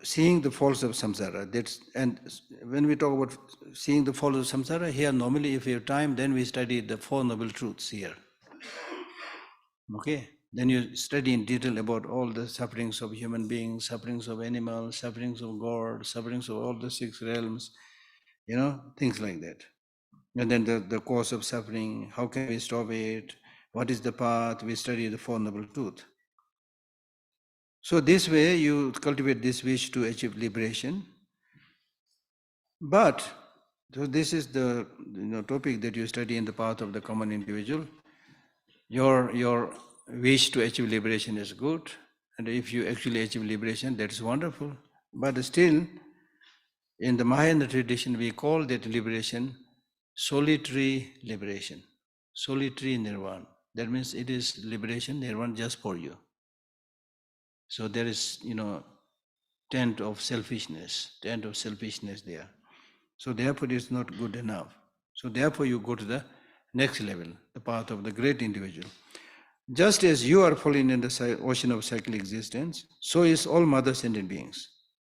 seeing the faults of samsara. And when we talk about seeing the faults of samsara, here normally, if we have time, then we study the Four Noble Truths here. Okay, then you study in detail about all the sufferings of human beings, sufferings of animals, sufferings of God, sufferings of all the six realms, things like that. And then the cause of suffering, how can we stop it, what is the path, we study the Four Noble Truths. So this way you cultivate this wish to achieve liberation. But, so this is the topic that you study in the path of the common individual. Your wish to achieve liberation is good, and if you actually achieve liberation, that's wonderful. But still, in the Mahayana tradition, we call that liberation solitary liberation, solitary nirvana. That means it is liberation, nirvana just for you. So there is, tent of selfishness there. So therefore, it's not good enough. So therefore, you go to the next level, the path of the great individual. Just as you are falling in the ocean of cyclic existence, so is all mother sentient beings.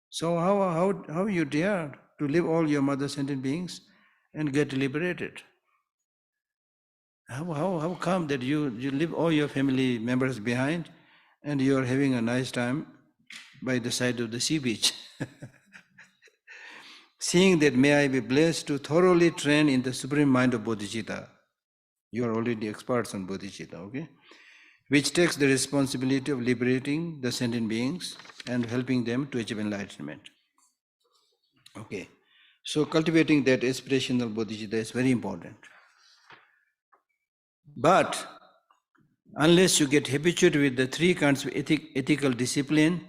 So how you dare to leave all your mother sentient beings and get liberated? How come that you leave all your family members behind and you are having a nice time by the side of the sea beach? Seeing that may I be blessed to thoroughly train in the supreme mind of bodhicitta. You are already experts on bodhicitta, okay? Which takes the responsibility of liberating the sentient beings and helping them to achieve enlightenment. Okay, so cultivating that aspirational bodhicitta is very important. But unless you get habituated with the three kinds of ethical discipline,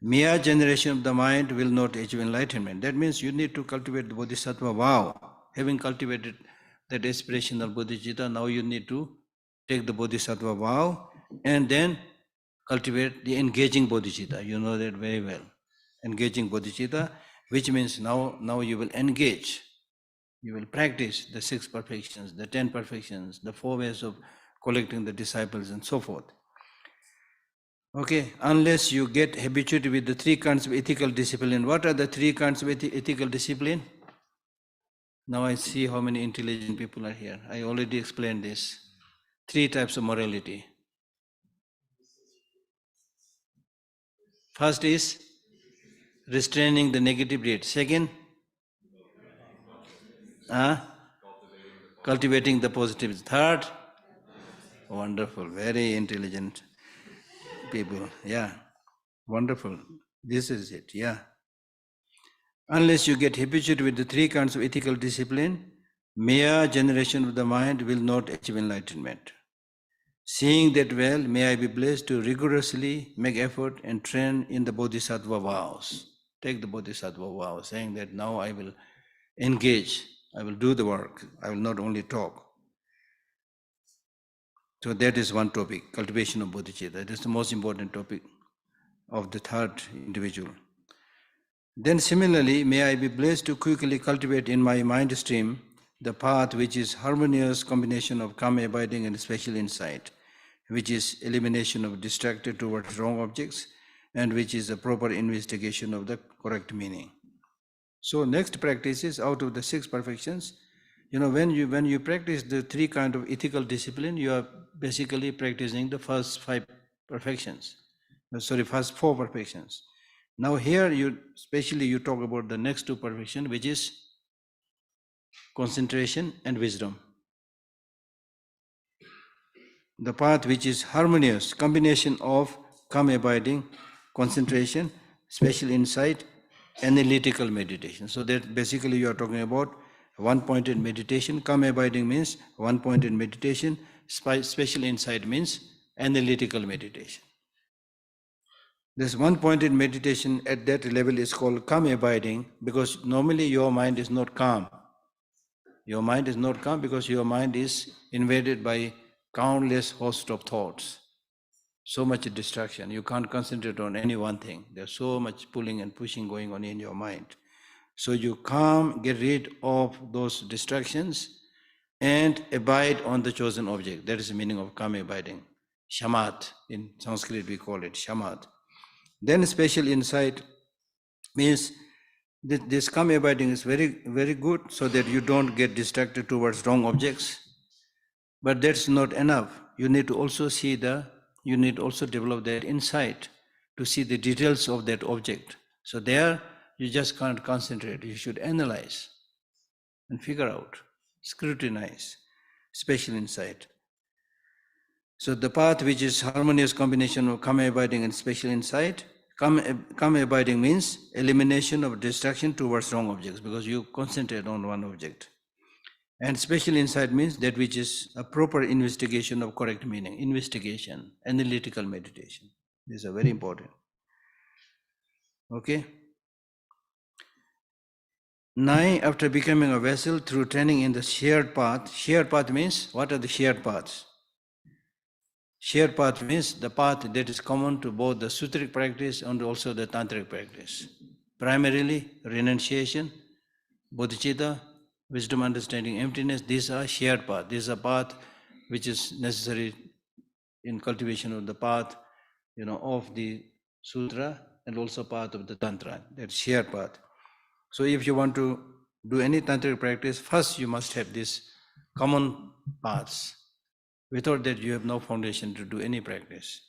mere generation of the mind will not achieve enlightenment. That means you need to cultivate the Bodhisattva vow. Having cultivated that aspirational bodhicitta, now you need to take the Bodhisattva vow and then cultivate the engaging bodhicitta. You know that very well. Engaging bodhicitta, which means now you will engage. You will practice the 6 perfections, the 10 perfections, the 4 ways of collecting the disciples and so forth. Okay, unless you get habituated with the 3 kinds of ethical discipline. What are the 3 kinds of ethical discipline? Now I see how many intelligent people are here. I already explained this. 3 types of morality. First is restraining the negative deed. Second, cultivating the positive. Third, wonderful, very intelligent people. Yeah, wonderful. This is it, yeah. Unless you get habituated with the 3 kinds of ethical discipline, mere generation of the mind will not achieve enlightenment. Seeing that well, may I be blessed to rigorously make effort and train in the Bodhisattva vows. Take the Bodhisattva vow, saying that now I will engage, I will do the work, I will not only talk. So that is one topic, cultivation of bodhicitta. That is the most important topic of the third individual. Then similarly, may I be blessed to quickly cultivate in my mind stream the path which is harmonious combination of calm abiding and special insight, which is elimination of distracted towards wrong objects, and which is a proper investigation of the correct meaning. So next practice is out of the 6 perfections. When you practice the 3 kind of ethical discipline, you are basically practicing the first 4 perfections. Now here especially you talk about the next 2 perfections, which is concentration and wisdom. The path which is harmonious, combination of calm abiding, concentration, special insight, analytical meditation. So that basically you are talking about one-pointed meditation. Calm abiding means one-pointed meditation. Special insight means analytical meditation. This one-pointed meditation at that level is called calm abiding, because normally your mind is not calm. Your mind is not calm because your mind is invaded by countless host of thoughts, so much distraction. You can't concentrate on any one thing. There's so much pulling and pushing going on in your mind. So you calm, get rid of those distractions and abide on the chosen object. That is the meaning of calm abiding. Shamat, in Sanskrit we call it shamat. Then special insight means that this calm abiding is very, very good so that you don't get distracted towards wrong objects. But that's not enough. You need to also you need also develop that insight to see the details of that object. So there, you just can't concentrate. You should analyze and figure out, scrutinize, special insight. So the path which is harmonious combination of calm abiding and special insight, calm abiding means elimination of distraction towards wrong objects because you concentrate on one object. And special insight means that which is a proper investigation of correct meaning, investigation, analytical meditation. These are very important. Okay? 9, after becoming a vessel through training in the shared path means, what are the shared paths? Shared path means the path that is common to both the sutric practice and also the tantric practice. Primarily, renunciation, bodhicitta, wisdom, understanding, emptiness, these are shared path. These are path which is necessary in cultivation of the path, of the sutra and also path of the tantra. That's shared path. So if you want to do any tantric practice, first you must have these common paths. Without that, you have no foundation to do any practice.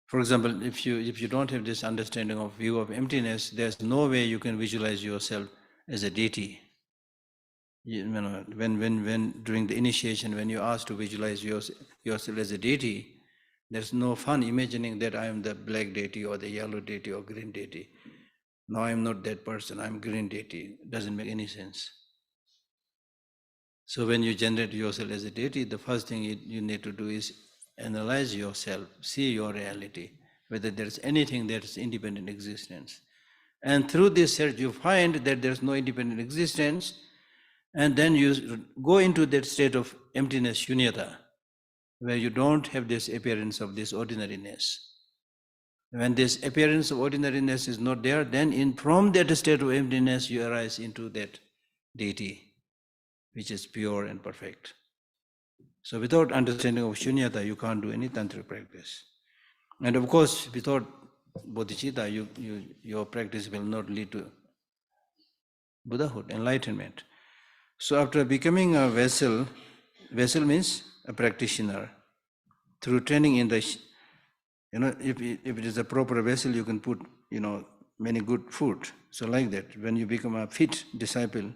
For example, if you don't have this understanding of view of emptiness, there's no way you can visualize yourself as a deity. When during the initiation, when you ask to visualize yourself as a deity, there's no fun imagining that I am the black deity or the yellow deity or green deity. No, I'm not that person, I'm green deity. It doesn't make any sense. So when you generate yourself as a deity, the first thing you need to do is analyze yourself, see your reality, whether there's anything that is independent existence. And through this search, you find that there's no independent existence, and then you go into that state of emptiness, shunyata, where you don't have this appearance of this ordinariness. When this appearance of ordinariness is not there, then from that state of emptiness, you arise into that deity, which is pure and perfect. So without understanding of shunyata, you can't do any tantric practice. And of course, without bodhicitta, your practice will not lead to Buddhahood, enlightenment. So after becoming a vessel means a practitioner. Through training in the, if it is a proper vessel, you can put, many good food. So like that, when you become a fit disciple,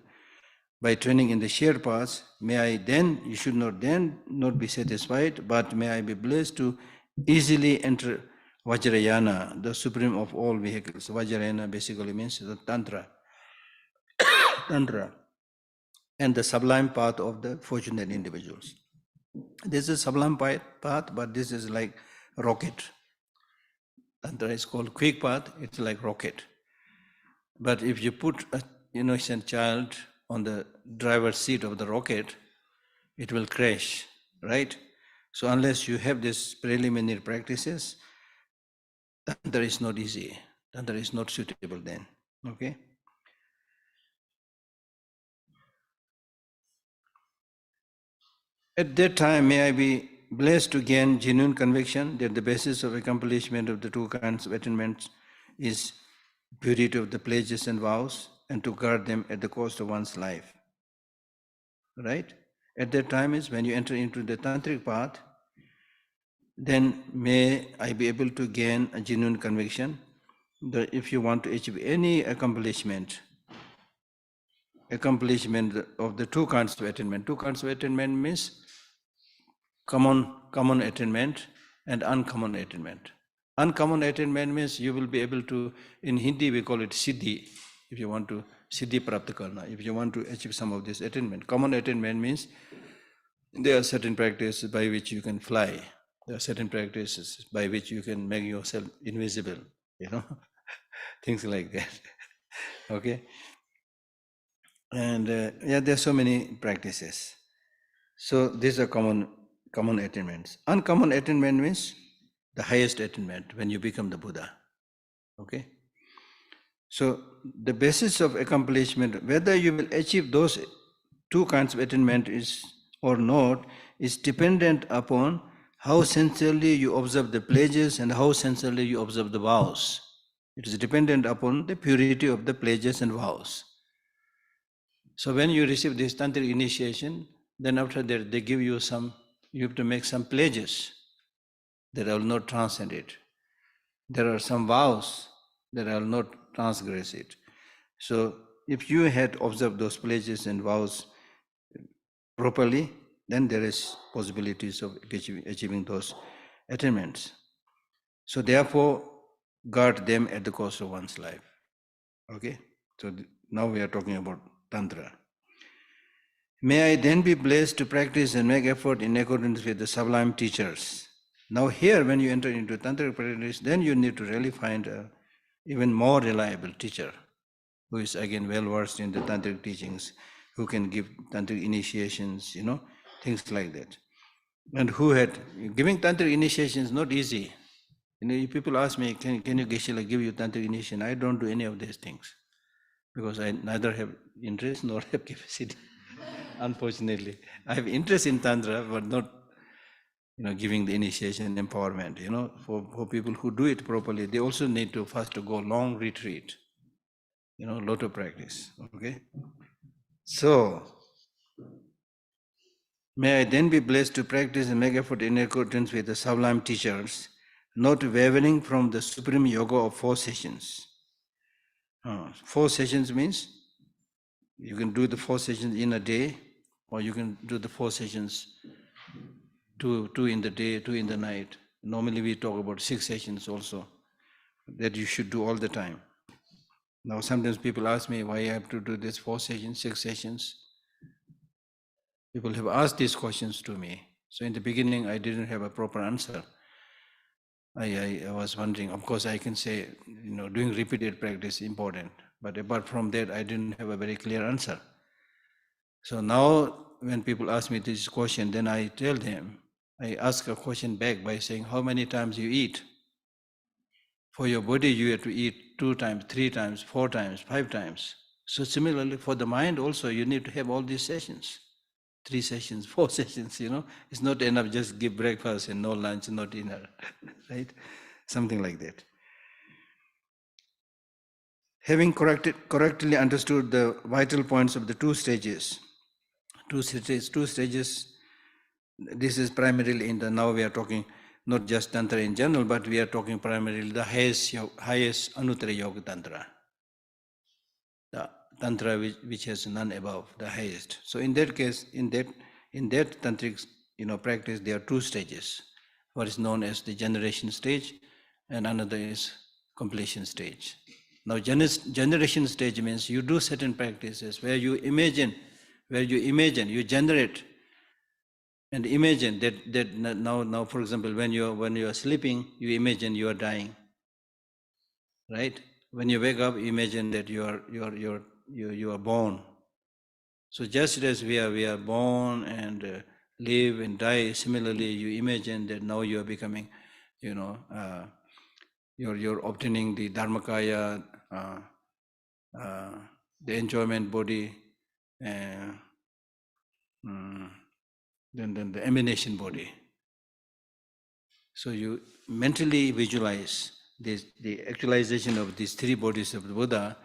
by training in the shared paths, you should not be satisfied, but may I be blessed to easily enter Vajrayana, the supreme of all vehicles. Vajrayana basically means the Tantra, and the sublime path of the fortunate individuals. This is sublime path, but this is like rocket. Tantra is called quick path, it's like rocket. But if you put a innocent child on the driver's seat of the rocket, it will crash, right? So unless you have these preliminary practices, Tantra is not easy. Tantra is not suitable then, okay? At that time, may I be blessed to gain genuine conviction that the basis of accomplishment of the two kinds of attainments is purity of the pledges and vows, and to guard them at the cost of one's life. Right? At that time is when you enter into the tantric path, then may I be able to gain a genuine conviction that if you want to achieve any accomplishment of the two kinds of attainment. Two kinds of attainment means common attainment and uncommon attainment. Uncommon attainment means you will be able to, in Hindi we call it siddhi, if you want to, siddhi prapta karna, if you want to achieve some of this attainment. Common attainment means there are certain practices by which you can fly. There are certain practices by which you can make yourself invisible, things like that. Okay? And there are so many practices. So these are common common attainments. Uncommon attainment means the highest attainment when you become the Buddha. Okay? So the basis of accomplishment, whether you will achieve those two kinds of attainment is or not, is dependent upon how sincerely you observe the pledges and how sincerely you observe the vows. It is dependent upon the purity of the pledges and vows. So when you receive this tantric initiation, then after that they give you you have to make some pledges that I will not transcend it. There are some vows that I will not transgress it. So if you had observed those pledges and vows properly, then there is possibilities of achieving those attainments. So therefore, guard them at the cost of one's life. Okay? So now we are talking about Tantra. May I then be blessed to practice and make effort in accordance with the sublime teachers. Now here, when you enter into Tantric practice, then you need to really find an even more reliable teacher, who is again well versed in the Tantric teachings, who can give Tantric initiations, things like that. And who had, giving Tantric initiation is not easy. If people ask me, can you Geshe give you Tantric initiation? I don't do any of these things, because I neither have interest nor have capacity. Unfortunately, I have interest in Tantra, but not, giving the initiation empowerment. For people who do it properly, they also need to first to go long retreat, a lot of practice. Okay, so may I then be blessed to practice and make effort in accordance with the sublime teachers, not wavering from the supreme yoga of 4 sessions. 4 sessions means you can do the 4 sessions in a day, or you can do the 4 sessions, 2 in the day, 2 in the night. Normally we talk about 6 sessions also, that you should do all the time. Now sometimes people ask me why I have to do this 4 sessions, 6 sessions. People have asked these questions to me. So in the beginning I didn't have a proper answer. I was wondering, of course I can say, doing repeated practice is important, but apart from that I didn't have a very clear answer. So now when people ask me this question, then I tell them, I ask a question back by saying, how many times you eat? For your body you have to eat 2 times, 3 times, 4 times, 5 times. So similarly for the mind also you need to have all these sessions. 3 sessions, 4 sessions, It's not enough just give breakfast and no lunch, no dinner, right? Something like that. Having correctly understood the vital points of the 2 stages, this is primarily now we are talking not just Tantra in general, but we are talking primarily the highest Anuttara Yoga Tantra. The Tantra which has none above, the highest. So in that case, in that tantric practice, there are 2 stages. What is known as the generation stage, and another is completion stage. Now generation stage means you do certain practices where you generate and imagine that now for example when you are sleeping, you imagine you are dying, right? When you wake up, imagine that you are born. So just as we are born and live and die, similarly you imagine that now you are becoming, you're obtaining the dharmakaya, the enjoyment body, then the emanation body. So you mentally visualize the actualization of these 3 bodies of the Buddha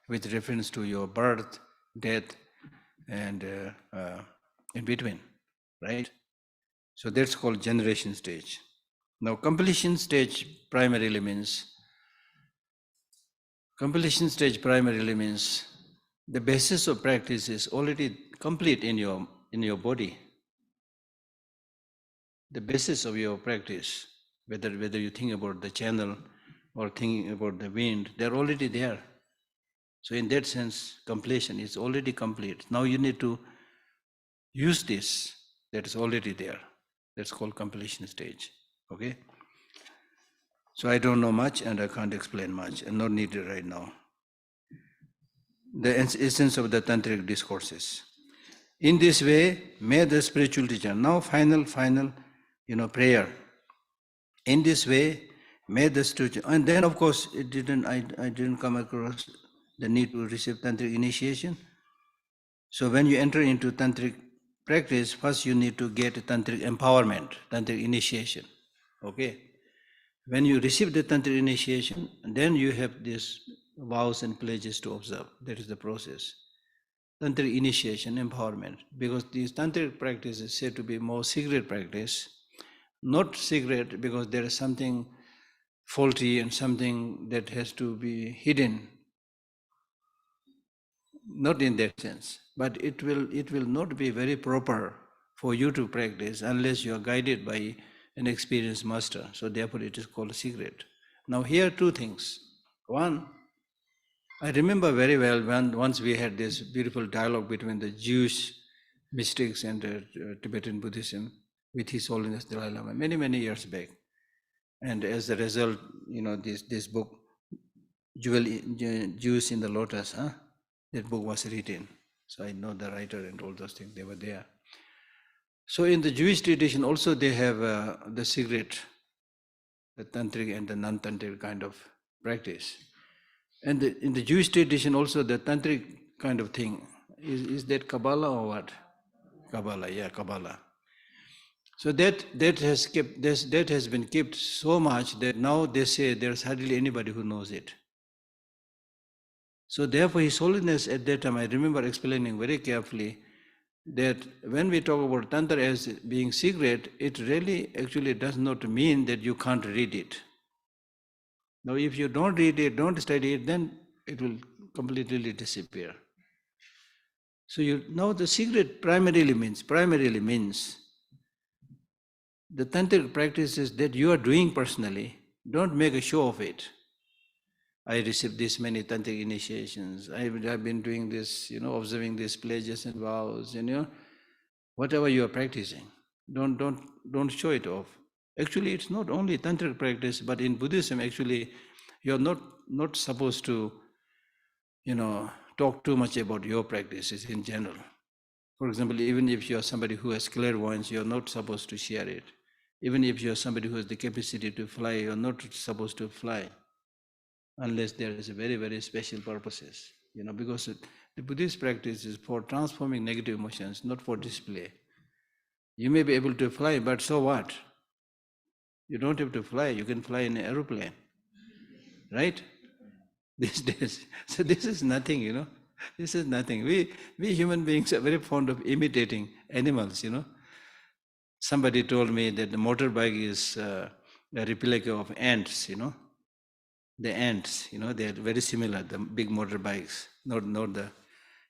with reference to your birth, death, and in between, right? So that's called generation stage. Now completion stage primarily means the basis of practice is already complete in your body. The basis of your practice, whether you think about the channel or thinking about the wind, they're already there. So in that sense, completion is already complete. Now you need to use this that is already there. That's called completion stage. Okay? So I don't know much and I can't explain much, and not needed right now. The essence of the tantric discourses. In this way, may the spiritual teacher, now final prayer. In this way, may the student, and then of course I didn't come across the need to receive tantric initiation. So when you enter into tantric practice, first you need to get tantric empowerment, tantric initiation. Okay. When you receive the tantric initiation, then you have these vows and pledges to observe. That is the process. Tantric initiation, empowerment. Because these tantric practice is said to be more secret practice. Not secret because there is something faulty and something that has to be hidden. Not in that sense. But it will not be very proper for you to practice unless you are guided by an experienced master. So therefore it is called secret. Now here two things. One, I remember very well when once we had this beautiful dialogue between the Jewish mystics and Tibetan Buddhism with His Holiness Dalai Lama many, many years back. And as a result, this book, Jews in the Lotus, that book was written. So I know the writer and all those things, they were there. So in the Jewish tradition also they have the secret, the tantric and the non-tantric kind of practice. And in the Jewish tradition also the tantric kind of thing, is that Kabbalah or what? Kabbalah, yeah, Kabbalah. So that has been kept so much that now they say there's hardly anybody who knows it. So therefore His Holiness at that time, I remember explaining very carefully that when we talk about Tantra as being secret, it really actually does not mean that you can't read it. Now if you don't read it, don't study it, then it will completely disappear. So now the secret primarily means the tantric practices that you are doing personally. Don't make a show of it. I received this many tantric initiations. I've been doing this, observing these pledges and vows, whatever you are practicing. Don't show it off. Actually, it's not only tantric practice, but in Buddhism, actually, you're not supposed to, talk too much about your practices in general. For example, even if you're somebody who has clairvoyance, you're not supposed to share it. Even if you're somebody who has the capacity to fly, you're not supposed to fly, unless there is a very, very special purposes. Because the Buddhist practice is for transforming negative emotions, not for display. You may be able to fly, but so what? You don't have to fly. You can fly in an aeroplane, right? These days. So this is nothing, This is nothing. We human beings are very fond of imitating animals, Somebody told me that the motorbike is a replica of ants, The ants, they are very similar, the big motorbikes, not the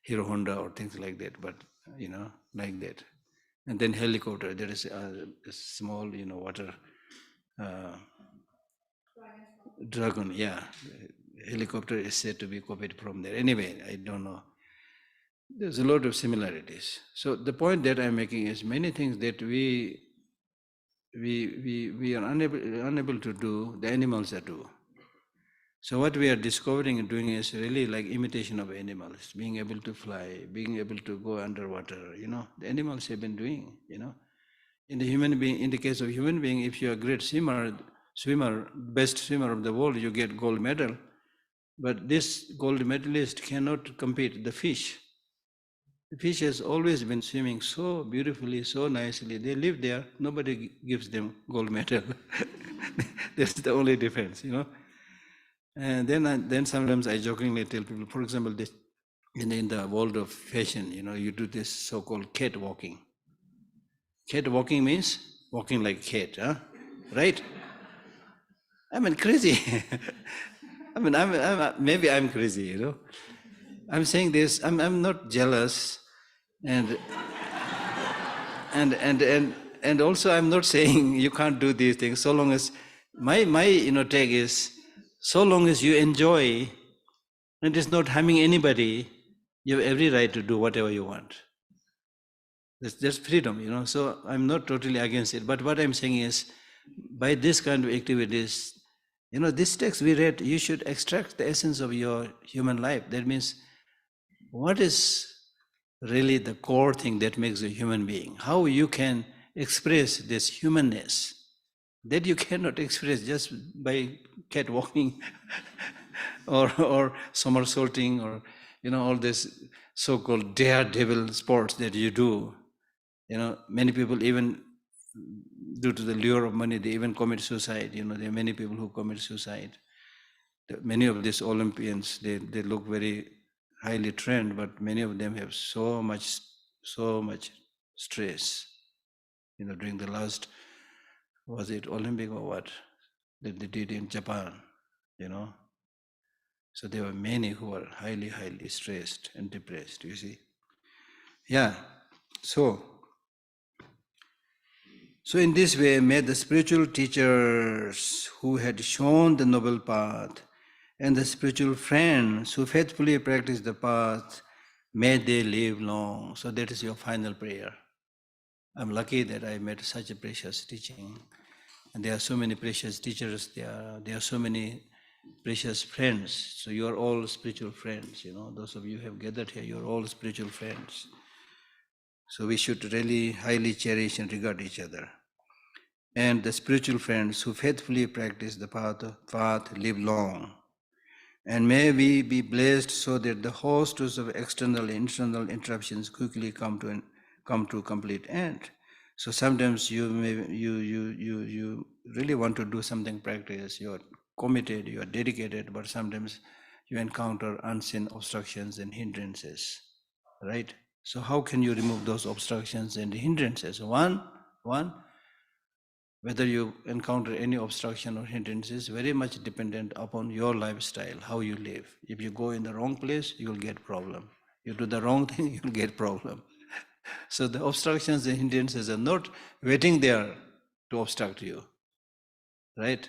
Hero Honda or things like that, but, like that. And then helicopter, there is a small, water dragon, yeah. Helicopter is said to be copied from there. Anyway, I don't know. There's a lot of similarities. So the point that I'm making is many things that we are unable to do, the animals are do. So what we are discovering and doing is really like imitation of animals, being able to fly, being able to go underwater, the animals have been doing, In the case of human being, if you're a great swimmer, best swimmer of the world, you get gold medal. But this gold medalist cannot compete the fish. The fish has always been swimming so beautifully, so nicely. They live there, nobody gives them gold medal. That's the only difference, And then sometimes I jokingly tell people, for example, this, in the world of fashion, you do this so-called cat walking. Cat walking means walking like cat, right? I mean, crazy. Maybe I'm crazy, I'm saying this. I'm not jealous, and also I'm not saying you can't do these things. So long as my take is, so long as you enjoy, and it's not harming anybody, you have every right to do whatever you want. That's freedom, So I'm not totally against it. But what I'm saying is, by this kind of activities, this text we read, you should extract the essence of your human life. That means, what is really the core thing that makes a human being? How you can express this humanness that you cannot express just by cat walking or somersaulting or all this so-called daredevil sports that you do. Many people, even due to the lure of money, they even commit suicide. There are many people who commit suicide. Many of these Olympians, they look very highly trained, but many of them have so much stress. During the last, was it Olympic or what, that they did in Japan, So there were many who were highly stressed and depressed, you see. Yeah, so in this way, may the spiritual teachers who had shown the noble path and the spiritual friends who faithfully practice the path, may they live long. So that is your final prayer. I'm lucky that I met such a precious teaching. And there are so many precious teachers, there are so many precious friends. So you are all spiritual friends, Those of you who have gathered here, you are all spiritual friends. So we should really highly cherish and regard each other. And the spiritual friends who faithfully practice the path live long. And may we be blessed so that the hosts of external and internal interruptions quickly come to complete end. So sometimes you really want to do something practice, you are committed, you are dedicated, but sometimes you encounter unseen obstructions and hindrances, right? So how can you remove those obstructions and hindrances? One, whether you encounter any obstruction or hindrances, very much dependent upon your lifestyle, how you live. If you go in the wrong place, you will get problem. You do the wrong thing, you will get problem. So the obstructions and hindrances are not waiting there to obstruct you, right?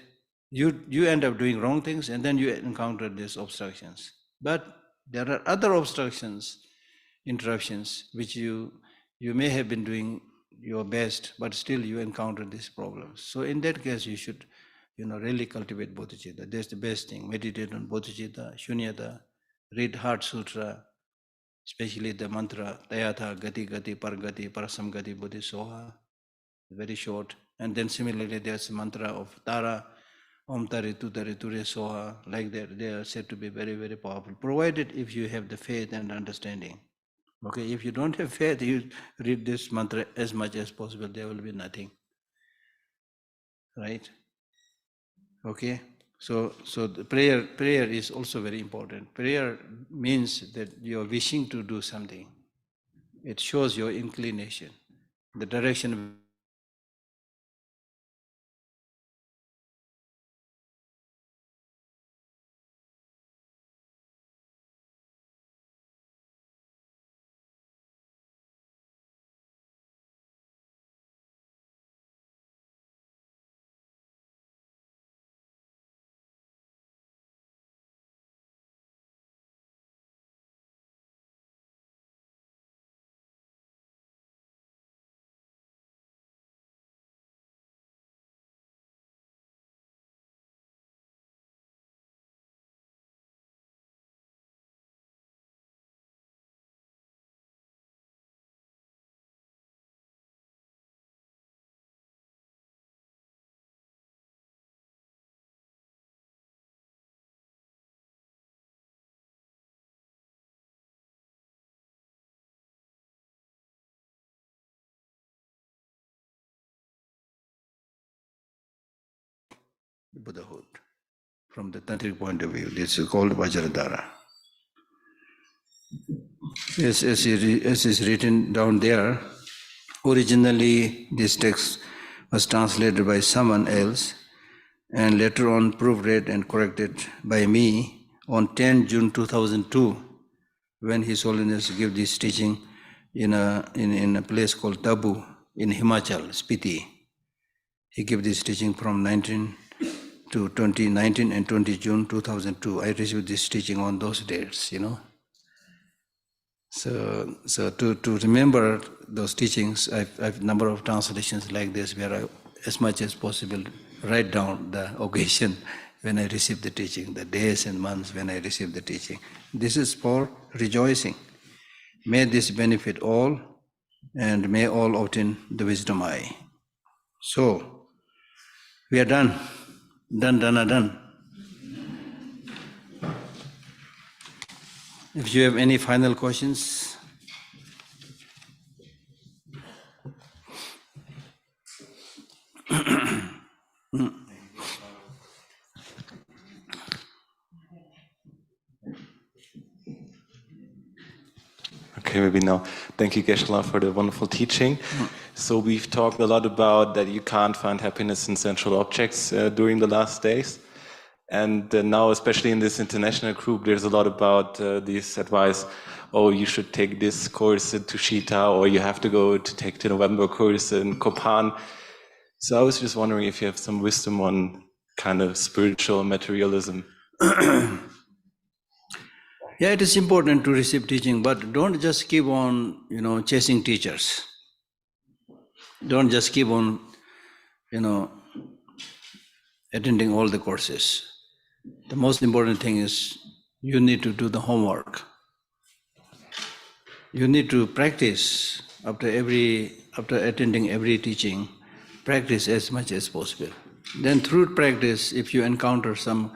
You end up doing wrong things and then you encounter these obstructions. But there are other obstructions, interruptions, which you may have been doing your best, but still you encounter these problems. So in that case, you should, really cultivate bodhicitta. That's the best thing. Meditate on bodhicitta, shunyata, read Heart Sutra, especially the mantra, Tayatha Gati Gati Pargati Parasamgati Bodhi Soha, very short. And then similarly, there's a mantra of Tara, Om Tare Tu Tare Ture Soha, like that. They are said to be very, very powerful, provided if you have the faith and understanding. Okay, if you don't have faith, you read this mantra as much as possible, there will be nothing. Right? Okay? So the prayer is also very important. Prayer means that you are wishing to do something. It shows your inclination, the direction. Buddhahood. From the tantric point of view, this is called Vajradhara. As is written down there, originally this text was translated by someone else and later on proofread and corrected by me on 10 June 2002 when His Holiness gave this teaching in a place called Tabu in Himachal, Spiti. He gave this teaching from 19 and 20 June 2002. I received this teaching on those dates, So to remember those teachings, I've a number of translations like this where I, as much as possible, write down the occasion when I received the teaching, the days and months when I received the teaching. This is for rejoicing. May this benefit all and may all obtain the wisdom eye. So, we are done. Done. If you have any final questions. Okay, maybe now. Thank you, Geshe Lhakdor, for the wonderful teaching. So we've talked a lot about that you can't find happiness in sensual objects during the last days. And now, especially in this international group, there's a lot about this advice, oh, you should take this course in Tushita, or you have to go to take the November course in Kopan. So I was just wondering if you have some wisdom on kind of spiritual materialism. Yeah, it is important to receive teaching, but don't just keep on, chasing teachers. Don't just keep on, attending all the courses. The most important thing is you need to do the homework. You need to practice after attending every teaching, practice as much as possible. Then through practice, if you encounter some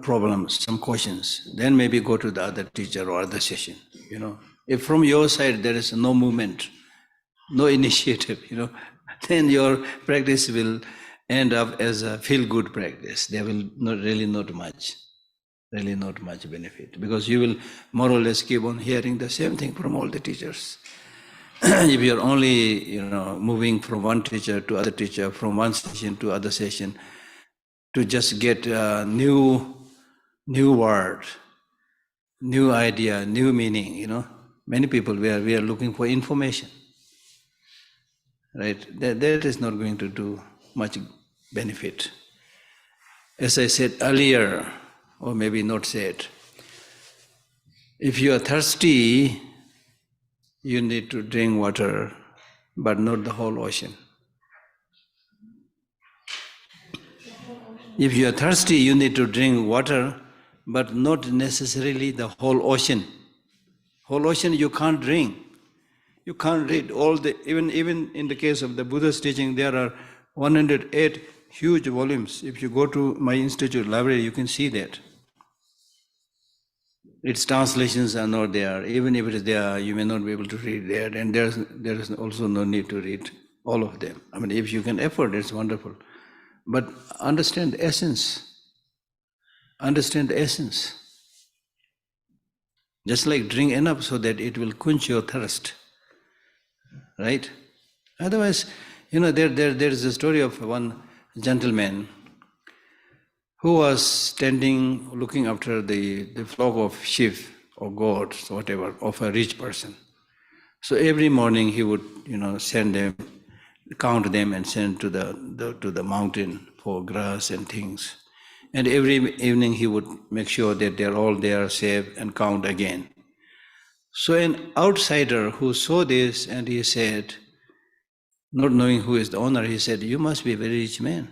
problems, some questions, then maybe go to the other teacher or other session. If from your side there is no movement, no initiative, then your practice will end up as a feel-good practice. There will not much benefit, because you will more or less keep on hearing the same thing from all the teachers. If you're only moving from one teacher to other teacher, from one session to other session, to just get a new word, new idea, new meaning, many people, we are looking for information, right? That is not going to do much benefit. As I said earlier, or maybe not said, if you are thirsty, you need to drink water, but not the whole ocean. If you are thirsty, you need to drink water, but not necessarily the whole ocean. Whole ocean you can't drink. You can't read all the, even in the case of the Buddha's teaching, there are 108 huge volumes. If you go to my institute library, you can see that. Its translations are not there. Even if it is there, you may not be able to read that, and there is also no need to read all of them. I mean, if you can afford, it's wonderful. But understand the essence. Understand the essence. Just like drink enough so that it will quench your thirst. Right? Otherwise, there is a story of one gentleman who was standing looking after the flock of sheep or goats, whatever, of a rich person. So every morning he would, send them, count them and send to the mountain for grass and things. And every evening he would make sure that they're all there safe and count again. So an outsider who saw this, and he said, not knowing who is the owner, he said, "You must be a very rich man.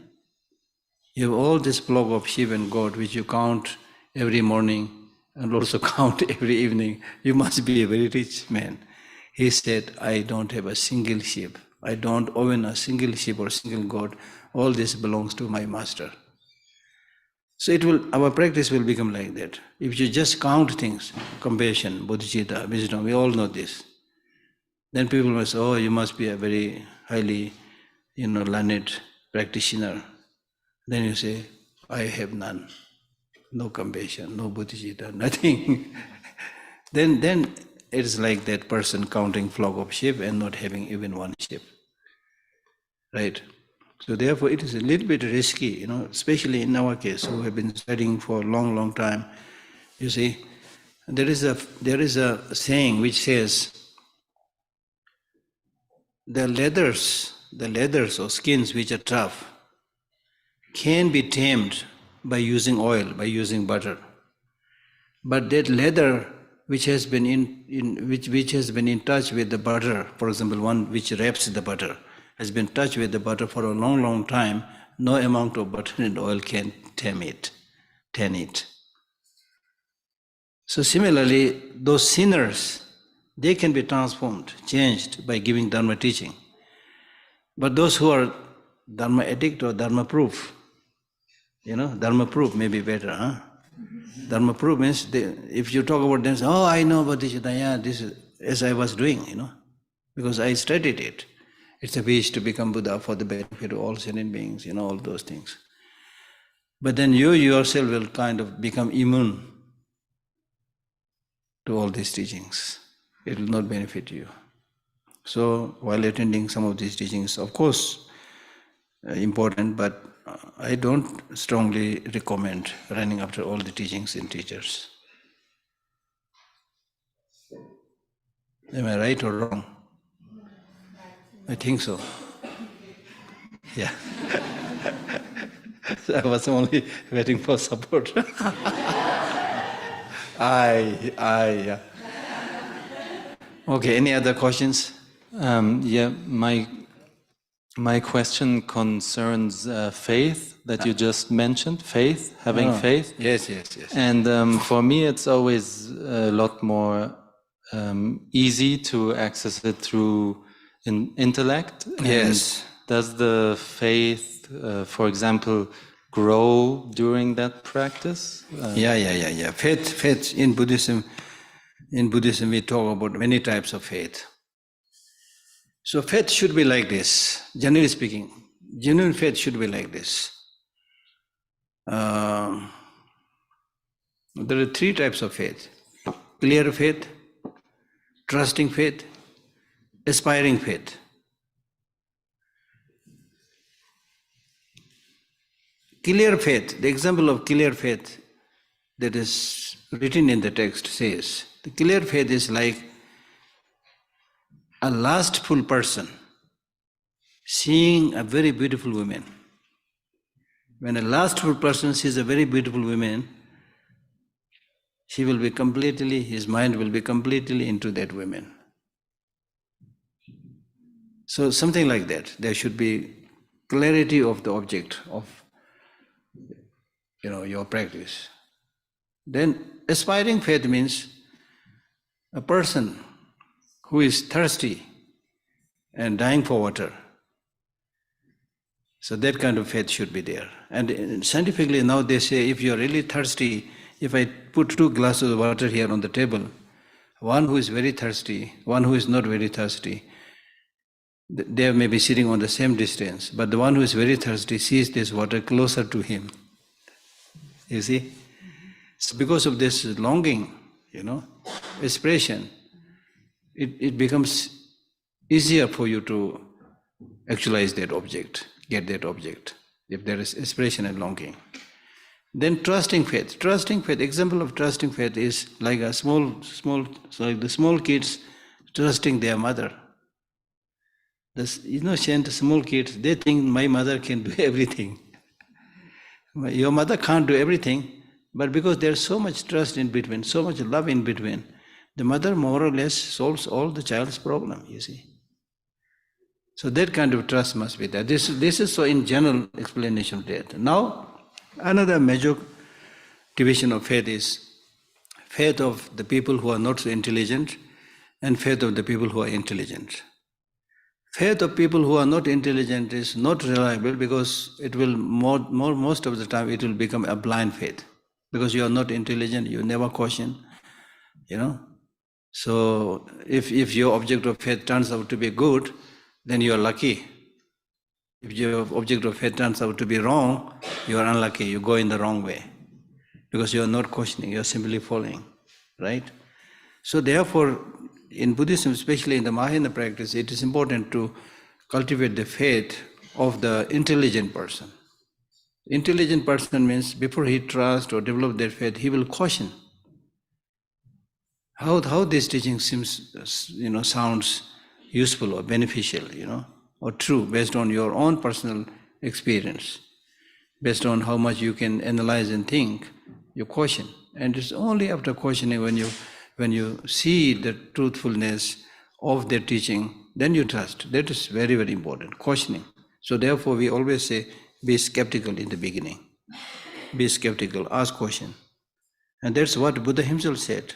You have all this flock of sheep and goat which you count every morning and also count every evening. You must be a very rich man." He said, "I don't have a single sheep. I don't own a single sheep or single goat. All this belongs to my master." So our practice will become like that. If you just count things, compassion, bodhicitta, wisdom, we all know this. Then people must say, "Oh, you must be a very highly, learned practitioner." Then you say, "I have none. No compassion, no bodhicitta, nothing." Then it's like that person counting flock of sheep and not having even one sheep. Right? So therefore it is a little bit risky, especially in our case, who have been studying for a long, long time. You see, there is a saying which says, the leathers or skins which are tough can be tamed by using oil, by using butter. But that leather which has been which has been in touch with the butter, for example, one which wraps the butter, has been touched with the butter for a long, long time, no amount of butter and oil can tame it. So similarly, those sinners, they can be transformed, changed by giving Dharma teaching. But those who are Dharma addict or Dharma proof, Dharma proof may be better, huh? Dharma proof means if you talk about them, oh, I know Bodhisattva, yeah, this is as I was doing, because I studied it. It's a wish to become Buddha for the benefit of all sentient beings, all those things. But then you yourself will kind of become immune to all these teachings. It will not benefit you. So while attending some of these teachings, of course, important, but I don't strongly recommend running after all the teachings and teachers. Am I right or wrong? I think so. Yeah. So I was only waiting for support. Yeah. Okay, any other questions? Yeah, my question concerns faith that you just mentioned, faith, having faith. Yes. And for me, it's always a lot more easy to access it through intellect. Yes. And does the faith, for example, grow during that practice? Yeah. Faith in Buddhism we talk about many types of faith. So faith should be like this, generally speaking. Genuine faith should be like this. There are three types of faith: clear faith, trusting faith, aspiring faith. Clear faith, the example of clear faith that is written in the text says, the clear faith is like a lustful person seeing a very beautiful woman. When a lustful person sees a very beautiful woman, his mind will be completely into that woman. So something like that. There should be clarity of the object of your practice. Then aspiring faith means a person who is thirsty and dying for water. So that kind of faith should be there. And scientifically now they say if you are really thirsty, if I put 2 glasses of water here on the table, one who is very thirsty, one who is not very thirsty, they may be sitting on the same distance, but the one who is very thirsty sees this water closer to him. You see? So because of this longing, aspiration, it becomes easier for you to actualize that object, get that object, if there is aspiration and longing. Then trusting faith. Trusting faith, example of trusting faith is like a like the small kids trusting their mother. Small kids, they think my mother can do everything. Your mother can't do everything, but because there's so much trust in between, so much love in between, the mother more or less solves all the child's problem, you see. So that kind of trust must be there. This is so in general explanation of that. Now, another major division of faith is faith of the people who are not so intelligent and faith of the people who are intelligent. Faith of people who are not intelligent is not reliable because it will most of the time it will become a blind faith. Because you are not intelligent, you never caution, So if your object of faith turns out to be good, then you are lucky. If your object of faith turns out to be wrong, you are unlucky, you go in the wrong way. Because you are not questioning, you are simply following, right? So therefore, in Buddhism, especially in the Mahayana practice, it is important to cultivate the faith of the intelligent person. Intelligent person means before he trusts or develops that faith, he will caution. How this teaching seems, sounds useful or beneficial, or true, based on your own personal experience, based on how much you can analyze and think, you caution. And it's only after cautioning when you see the truthfulness of their teaching, then you trust. That is very, very important, cautioning. So therefore we always say, be skeptical in the beginning. Be skeptical, ask question. And that's what Buddha himself said.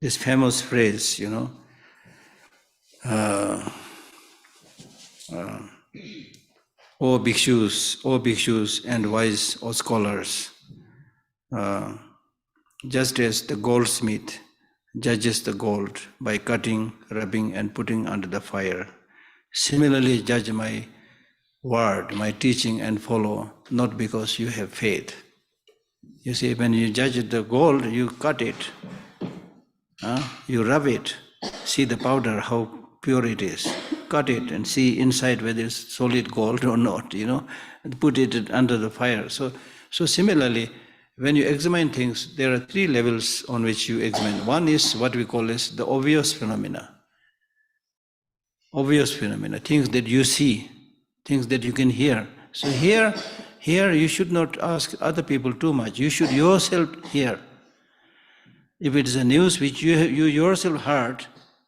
this famous phrase, O bhikshus and wise O scholars, just as the goldsmith judges the gold by cutting, rubbing and putting under the fire, similarly judge my word, my teaching and follow, not because you have faith. You see, when you judge the gold, you cut it, you rub it, see the powder, how pure it is, cut it and see inside whether it's solid gold or not, and put it under the fire. So similarly, when you examine things, there are three levels on which you examine. One is what we call as the obvious phenomena, things that you see, things that you can hear. So here you should not ask other people too much. You should yourself hear. If it is a news which you yourself heard,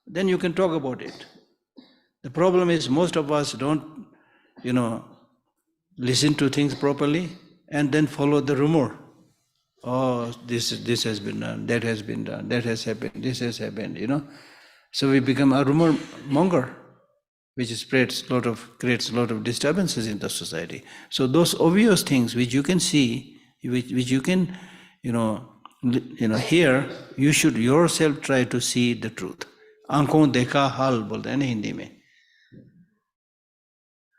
then you can talk about it. The problem is most of us don't, listen to things properly and then follow the rumor. Oh, this has been done, that has been done, that has happened, this has happened, So we become a rumor monger, which creates a lot of disturbances in the society. So those obvious things which you can see, which you can, hear, you should yourself try to see the truth. Aankhon dekha hal bolte hain Hindi mein.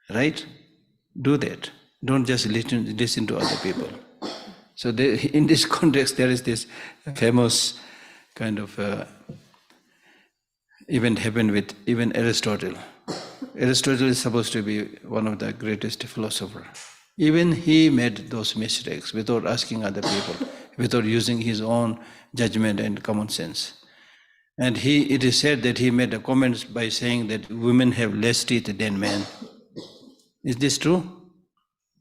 Right? Do that. Don't just listen to other people. So in this context, there is this famous kind of event happened with even Aristotle. Aristotle is supposed to be one of the greatest philosophers. Even he made those mistakes without asking other people, without using his own judgment and common sense. And it is said that he made a comment by saying that women have less teeth than men. Is this true?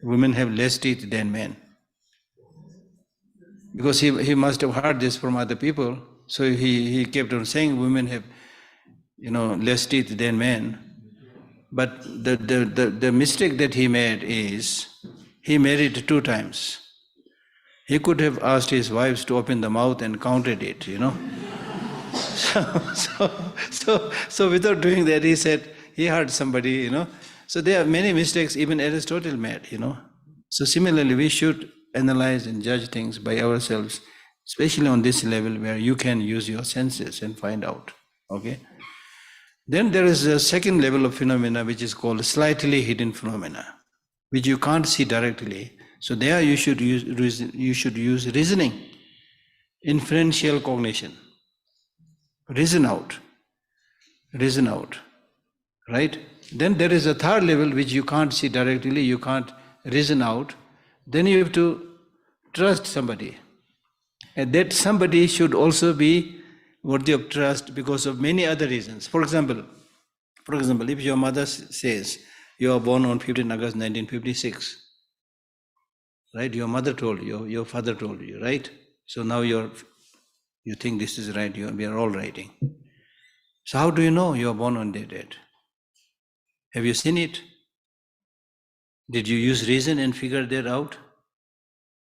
Women have less teeth than men. Because he must have heard this from other people, so he kept on saying women have, less teeth than men. But the mistake that he made is he married 2 times. He could have asked his wives to open the mouth and counted it, So without doing that, he said he heard somebody, So there are many mistakes even Aristotle made, So similarly, we should analyze and judge things by ourselves, especially on this level where you can use your senses and find out. Okay? Then there is a second level of phenomena which is called slightly hidden phenomena, which you can't see directly. So there you should use reasoning, inferential cognition. Reason out, right? Then there is a third level which you can't see directly, you can't reason out. Then you have to trust somebody. And that somebody should also be worthy of trust because of many other reasons. For example, if your mother says you are born on 15 August 1956, right? Your mother told you, your father told you, right? So now you think this is right, we are all writing. So how do you know you are born on that date? Have you seen it? Did you use reason and figure that out?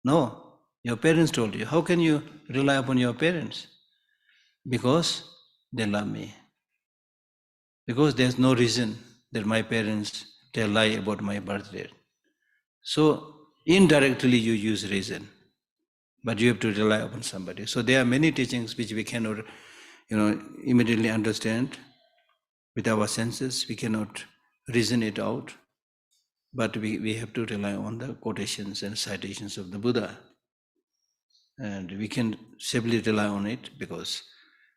No. Your parents told you. How can you rely upon your parents? Because they love me. Because there's no reason that my parents tell lie about my birth date. So indirectly you use reason, but you have to rely upon somebody. So there are many teachings which we cannot, immediately understand with our senses. We cannot reason it out, but we have to rely on the quotations and citations of the Buddha. And we can simply rely on it because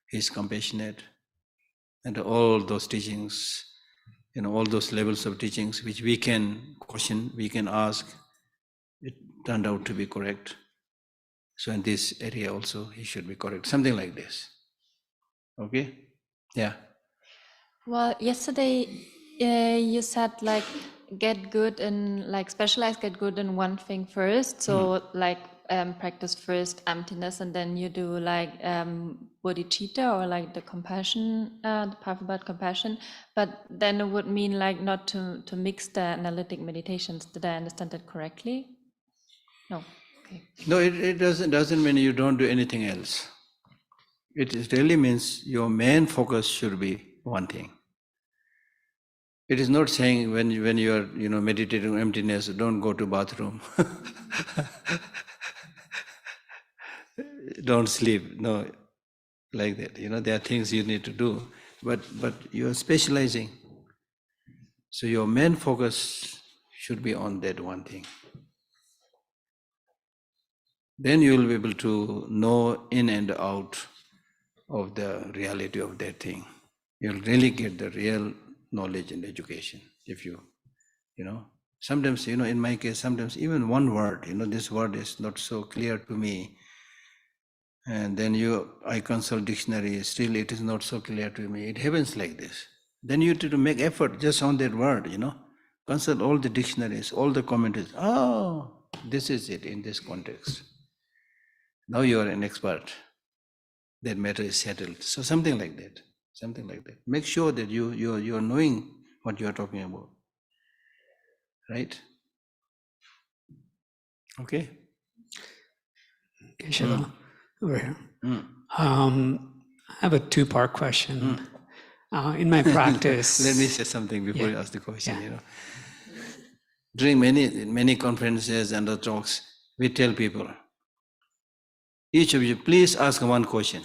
he is compassionate. And all those teachings, all those levels of teachings which we can question, we can ask, it turned out to be correct. So in this area also, he should be correct. Something like this. Okay? Yeah. Well, yesterday you said get good in specialize, get good in one thing first. So practice first emptiness, and then you do bodhicitta or the compassion, the path about compassion. But then it would mean not to mix the analytic meditations. Did I understand that correctly? No. Okay. No, it doesn't mean you don't do anything else. It really means your main focus should be one thing. It is not saying when you are meditating on emptiness, don't go to bathroom, don't sleep. No, like that. There are things you need to do, but you are specializing. So your main focus should be on that one thing. Then you will be able to know in and out of the reality of that thing. You'll really get the real knowledge and education if sometimes, in my case, sometimes even one word, this word is not so clear to me. And then I consult dictionary, still it is not so clear to me. It happens like this. Then you have to make effort just on that word, Consult all the dictionaries, all the commentaries. Oh, this is it in this context. Now you are an expert. That matter is settled. So something like that. Make sure that you are knowing what you are talking about. Right? Okay? Geshe, over here. I have a two-part question. In my practice... Let me say something before you ask the question. During many conferences and the talks, we tell people, each of you, please ask one question.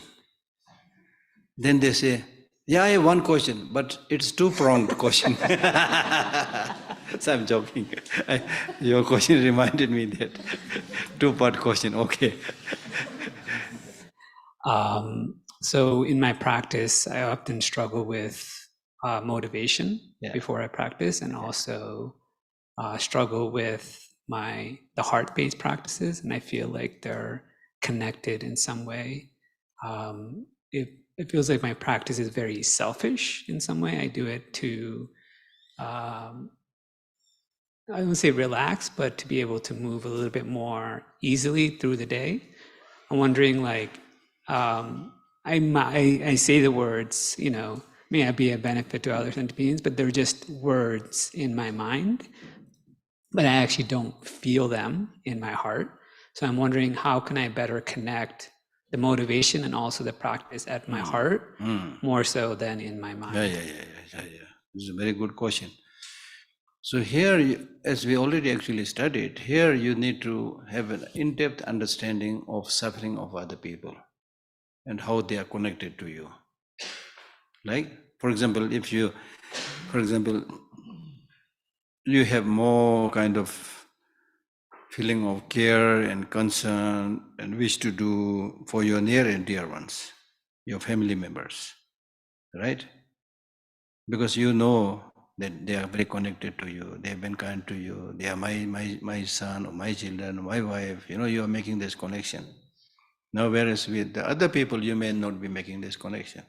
Then they say, yeah, I have one question, but it's two-pronged question. So I'm joking. Your question reminded me that two-part question, okay. So in my practice, I often struggle with motivation before I practice, and also struggle with the heart-based practices, and I feel like they're connected in some way. It feels like my practice is very selfish in some way. I do it to, I wouldn't say relax, but to be able to move a little bit more easily through the day. I'm wondering, I say the words, may not be a benefit to other sentient beings, but they're just words in my mind, but I actually don't feel them in my heart. So I'm wondering, how can I better connect the motivation and also the practice at my heart, more so than in my mind? Yeah. This is a very good question. So here, as we already actually studied, here you need to have an in-depth understanding of suffering of other people and how they are connected to you. Like, for example, you have more kind of feeling of care and concern and wish to do for your near and dear ones, your family members, right? Because you know that they are very connected to you, they have been kind to you, they are my son or my children, my wife, you are making this connection. Now, whereas with the other people, you may not be making this connection.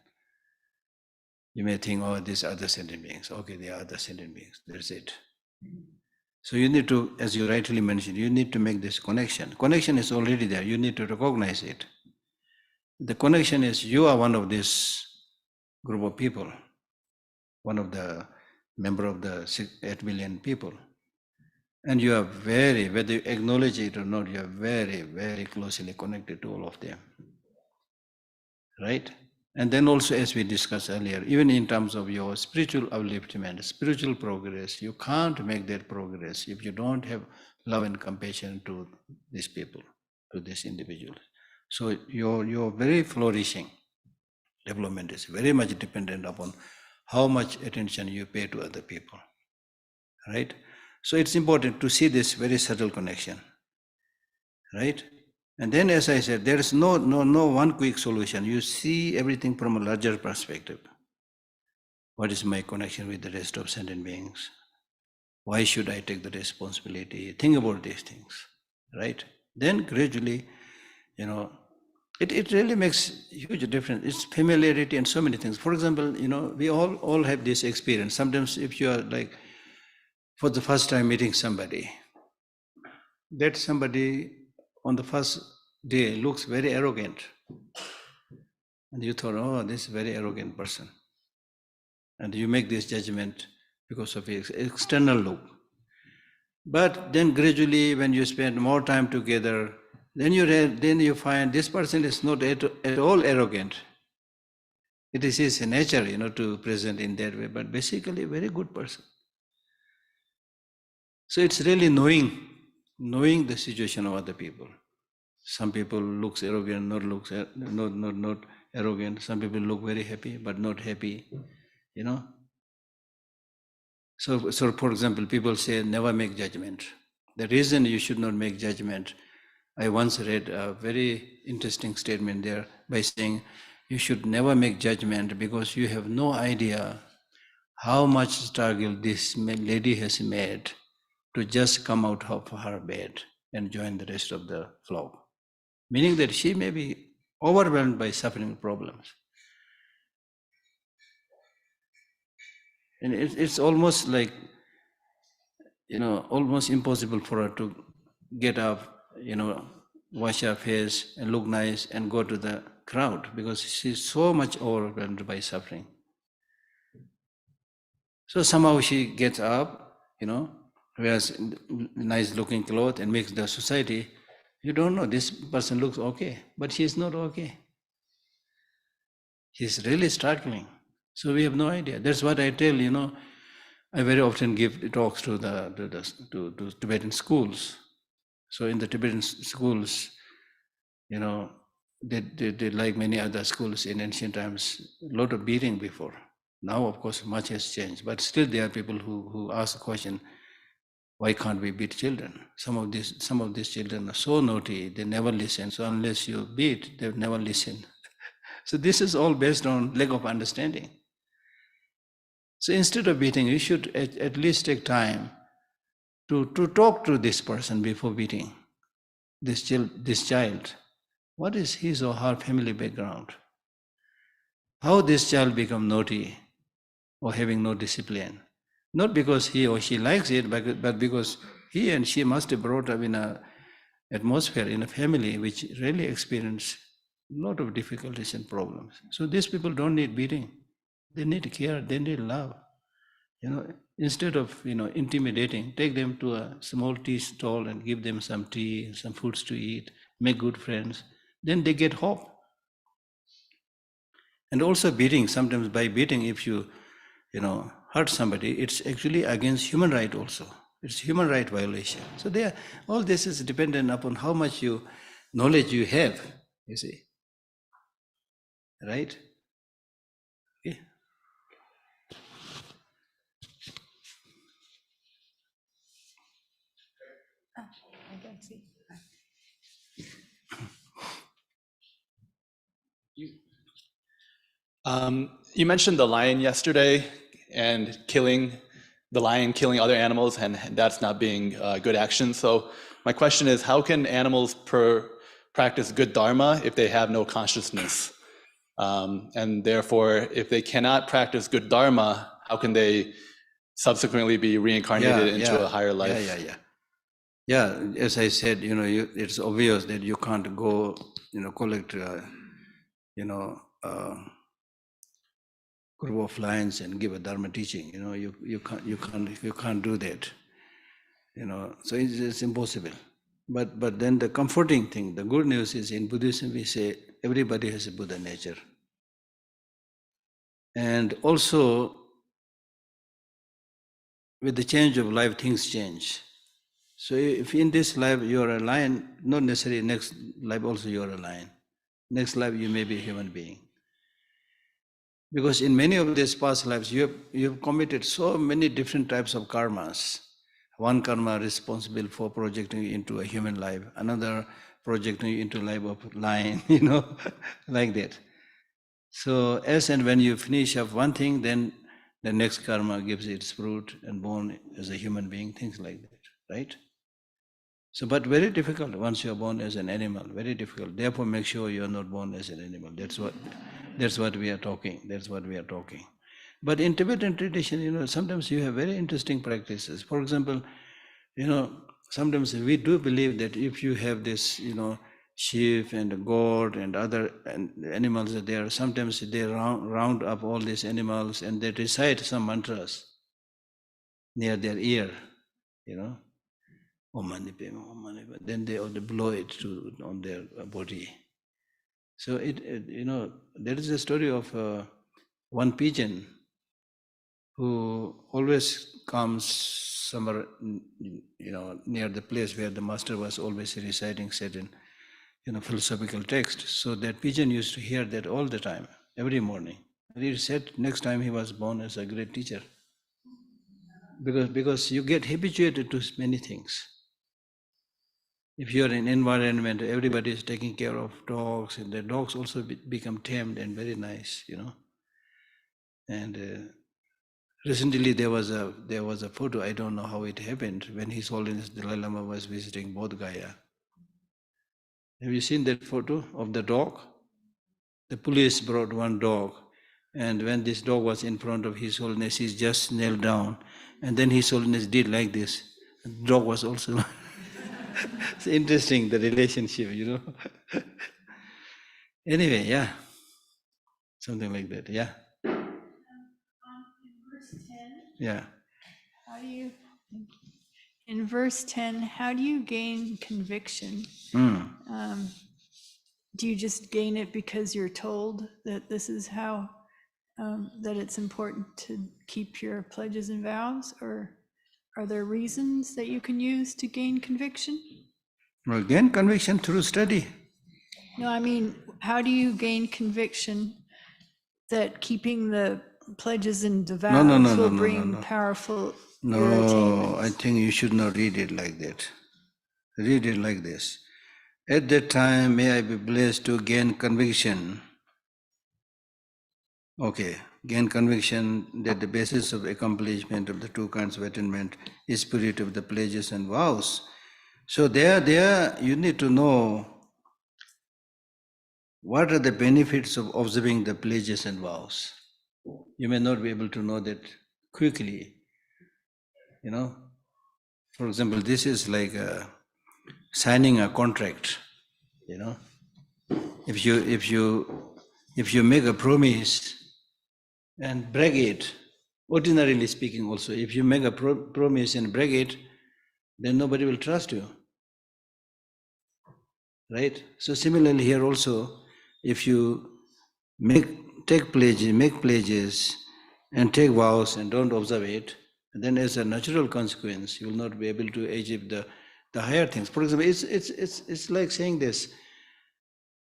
You may think, oh, these are other sentient beings. Okay, they are other sentient beings, that's it. So you need to, as you rightly mentioned, you need to make this connection. Connection is already there, you need to recognize it. The connection is, you are one of this group of people, one of the member of the 8 billion people. And you are very, whether you acknowledge it or not, you are very, very closely connected to all of them. Right? And then also, as we discussed earlier, even in terms of your spiritual upliftment, spiritual progress, you can't make that progress if you don't have love and compassion to these people, to these individuals. So your very flourishing development is very much dependent upon how much attention you pay to other people, right? So it's important to see this very subtle connection, right? And then, as I said, there is no one quick solution. You see everything from a larger perspective. What is my connection with the rest of sentient beings? Why should I take the responsibility? Think about these things, right? Then gradually, it really makes huge difference. It's familiarity and so many things. For example, we all have this experience. Sometimes if you are like, for the first time meeting somebody, that somebody on the first day looks very arrogant. And you thought, oh, this is a very arrogant person. And you make this judgment because of his external look. But then gradually, when you spend more time together, then you find this person is not at all arrogant. It is his nature, to present in that way, but basically a very good person. So it's really knowing the situation of other people. Some people looks arrogant, not arrogant. Some people look very happy, but not happy, So for example, people say never make judgment. The reason you should not make judgment, I once read a very interesting statement there by saying you should never make judgment because you have no idea how much struggle this lady has made to just come out of her bed and join the rest of the flock. Meaning that she may be overwhelmed by suffering problems. And it's almost like, almost impossible for her to get up, wash her face and look nice and go to the crowd because she's so much overwhelmed by suffering. So somehow she gets up, wears nice looking clothes and makes the society. You don't know, this person looks okay, but she's not okay. He's really struggling. So we have no idea. That's what I tell, I very often give talks to to Tibetan schools. So in the Tibetan schools, they like many other schools in ancient times, a lot of beating before. Now, of course, much has changed, but still there are people who ask the question, why can't we beat children? Some of these children are so naughty, they never listen. So unless you beat, they never listen. So this is all based on lack of understanding. So instead of beating, you should at least take time to talk to this person before beating this child. What is his or her family background? How this child become naughty or having no discipline? Not because he or she likes it, but because he and she must have brought up in an atmosphere, in a family which really experience a lot of difficulties and problems. So these people don't need beating. They need care, they need love. Instead of intimidating, take them to a small tea stall and give them some tea, some foods to eat, make good friends. Then they get hope. And also beating, sometimes by beating, if you hurt somebody, it's actually against human right also. It's human right violation. So all this is dependent upon how much knowledge you have, you see. Right? Okay. I can see. You mentioned the lion yesterday and killing other animals, and that's not being good action. So my question is, how can animals practice good dharma if they have no consciousness? And therefore, if they cannot practice good dharma, how can they subsequently be reincarnated into a higher life? Yeah, as I said, it's obvious that you can't go, collect, group of lions and give a dharma teaching. You can't do that. So it's impossible. But then the comforting thing, the good news is in Buddhism we say everybody has a Buddha nature. And also with the change of life, things change. So if in this life you are a lion, not necessarily next life also you are a lion. Next life you may be a human being. Because in many of these past lives, you have committed so many different types of karmas. One karma responsible for projecting you into a human life, another projecting you into life of lion, like that. So as and when you finish up one thing, then the next karma gives its fruit and born as a human being, things like that, right? So, but very difficult once you are born as an animal, very difficult. Therefore, make sure you are not born as an animal. That's what we are talking. That's what we are talking. But in Tibetan tradition, sometimes you have very interesting practices. For example, sometimes we do believe that if you have this, sheep and a goat and other animals that there, sometimes they round up all these animals and they recite some mantras near their ear, then they blow it on their body. So there is a story of one pigeon who always comes somewhere, near the place where the master was always reciting certain, philosophical text. So that pigeon used to hear that all the time, every morning. And he said next time he was born as a great teacher. Because you get habituated to many things. If you are in an environment, everybody is taking care of dogs, and the dogs also become tamed and very nice, And recently there was a photo. I don't know how it happened, when His Holiness Dalai Lama was visiting Bodh Gaya. Have you seen that photo of the dog? The police brought one dog, and when this dog was in front of His Holiness, he just knelt down, and then His Holiness did like this. The dog was also. It's interesting, the relationship, Anyway, yeah, something like that, yeah. In verse 10, Yeah. how do you, in verse 10, how do you gain conviction? Do you just gain it because you're told that this is how, that it's important to keep your pledges and vows? Or are there reasons that you can use to gain conviction? Well, gain conviction through study. No, I mean, how do you gain conviction that keeping the pledges and the vows will bring powerful No, I think you should not read it like that. Read it like this. At that time, may I be blessed to gain conviction. Okay, gain conviction that the basis of accomplishment of the two kinds of attainment is spirit of the pledges and vows. So there you need to know what are the benefits of observing the pledges and vows. You may not be able to know that quickly, For example, this is like signing a contract, If you make a promise and break it, ordinarily speaking also, if you make a promise and break it, then nobody will trust you. Right? So similarly here also, if you make pledges and take vows and don't observe it, then as a natural consequence, you will not be able to achieve the higher things. For example, it's like saying this.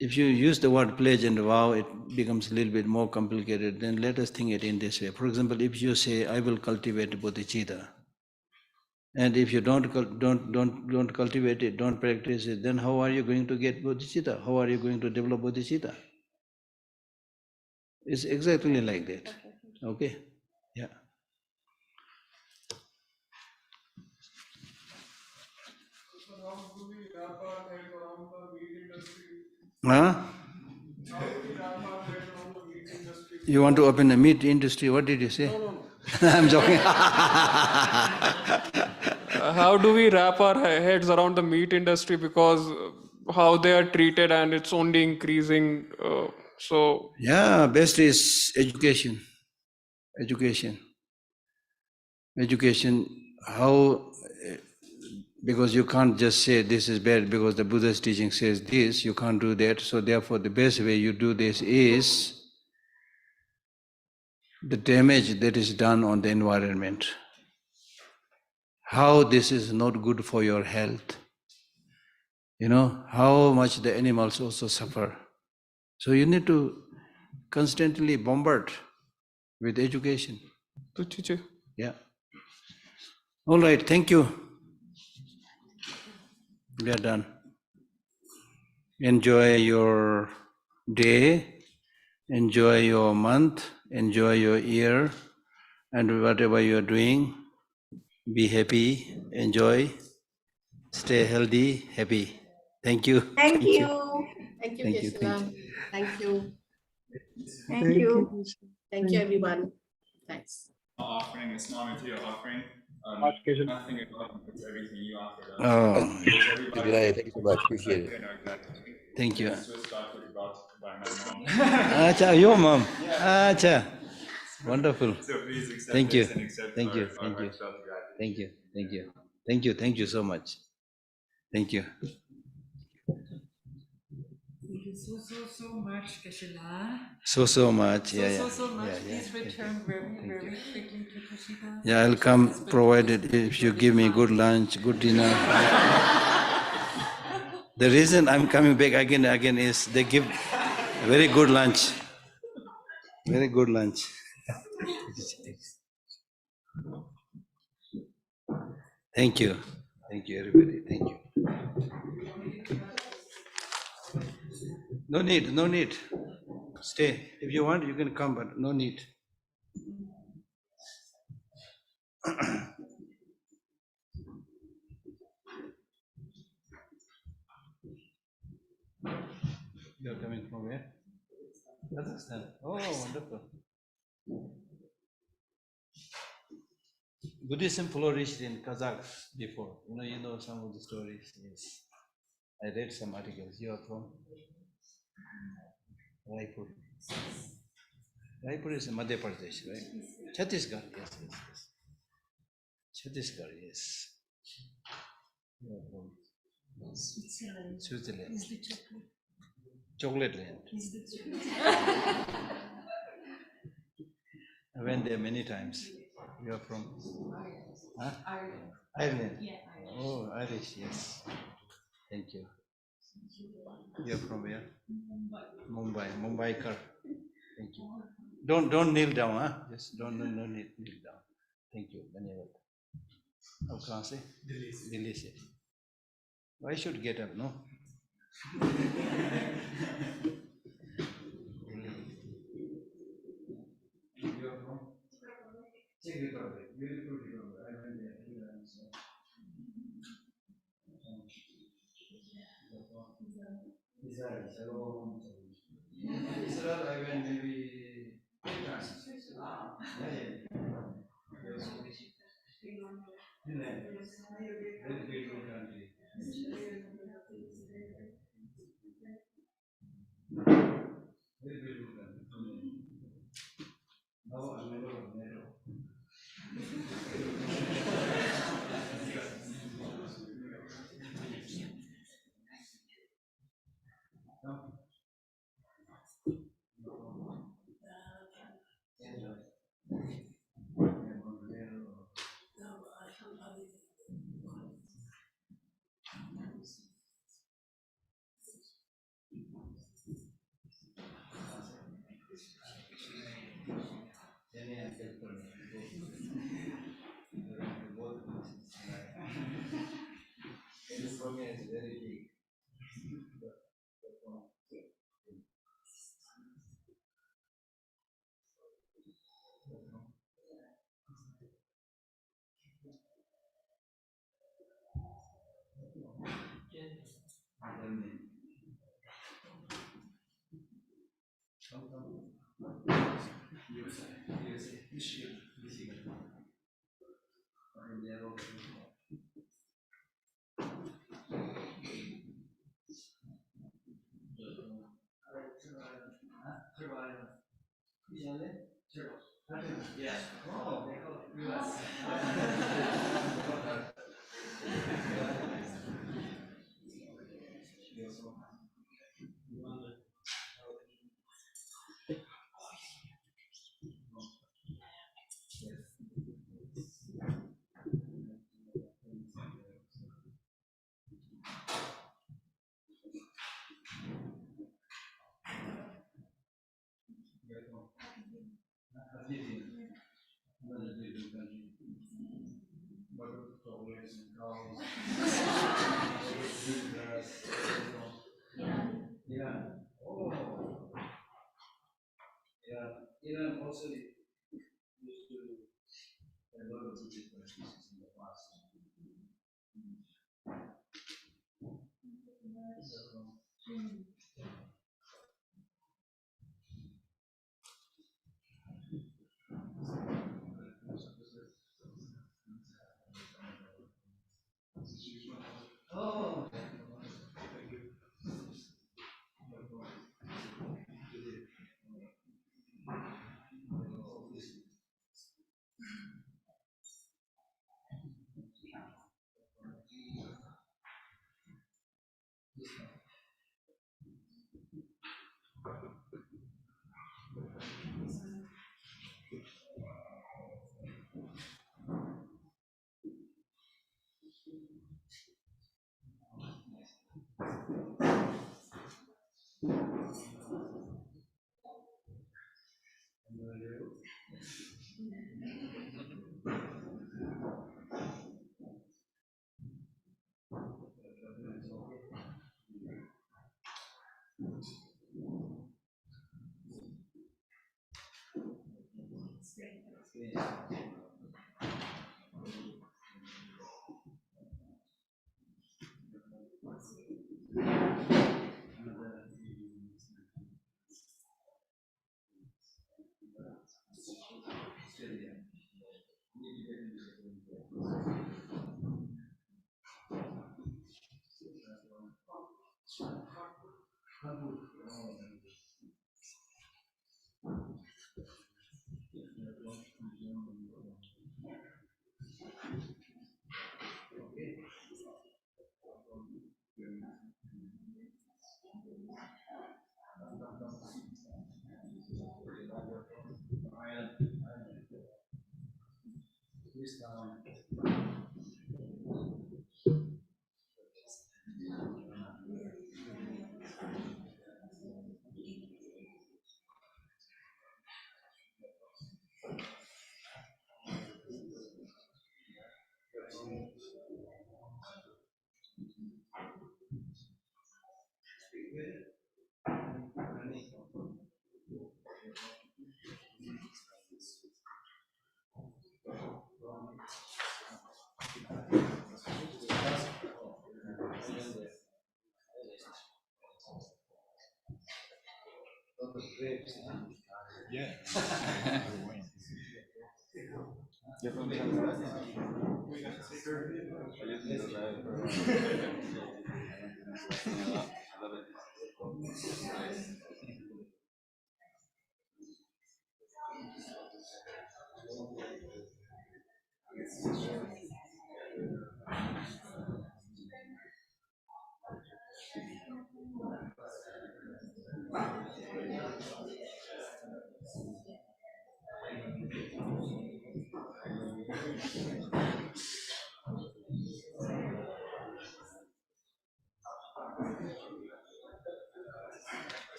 If you use the word pledge and vow, it becomes a little bit more complicated. Then let us think it in this way. For example, if you say, "I will cultivate bodhicitta," and if you don't cultivate it, don't practice it, then how are you going to get bodhicitta? How are you going to develop bodhicitta? It's exactly like that. Okay? Yeah. Huh? You want to open a meat industry? What did you say? No. I'm joking. How do we wrap our heads around the meat industry, because how they are treated and it's only increasing? Yeah, best is education. How, because you can't just say this is bad because the Buddha's teaching says this, you can't do that. So therefore the best way you do this is the damage that is done on the environment. How this is not good for your health. How much the animals also suffer. So you need to constantly bombard with education. Yeah. All right, thank you. We are done. Enjoy your day, enjoy your month, enjoy your year, and whatever you are doing, be happy, enjoy, stay healthy, happy. Thank you. Thank you. Thank you, Thank you. Geshe. Thank you. Thank you. Thank you, everyone. Thanks. Offering, it's not material offering. Nothing at all. It's everything you offered us. Oh, Good night. Thank you so much. Appreciate it. thank you. Swiss chocolate brought by my mom. Acha, your mom. Acha. Wonderful. So please accept Thank you. this and accept Thank you. our Thank you. heartfelt gratitude. Thank you. Thank you. Thank you. Thank you so much. Thank you. you so much, Geshe La. So much. Yeah. So much. Yeah. Please return very quickly to Kushida. Yeah, I'll come provided if you give me good lunch, good dinner. The reason I'm coming back again and again is they give very good lunch. Very good lunch. Thank you. Thank you, everybody. Thank you. No need. Stay. If you want, you can come, but no need. You're coming from where? Kazakhstan. Oh, wonderful. Buddhism flourished in Kazakh before. You know some of the stories. Yes. I read some articles. You are from Raipur. Raipur is in Madhya Pradesh, right? Chhattisgarh, yes. Chhattisgarh, yes. You are from Switzerland. Is the chocolate. Chocolate land. Is the chocolate. I went there many times. You are from? Huh? Ireland. Ireland. Yeah. Oh, Irish, yes. Thank you. You are from where? Mumbai. Thank you. Don't kneel down, huh? Just don't kneel down. Thank you. Dhanyavad. आप कहाँ से? दिल्ली से. I should get up, no? You are from? Czech Republic. Beautiful Republic. I went there. Israel. Israel, I went maybe 10 times. Finland. Very beautiful country. Very beautiful country. No, I never. California is very big. Yeah. Oh, US. Yeah. Oh. Yeah. Iran also used to a lot of Buddhist practices in the past. Oh.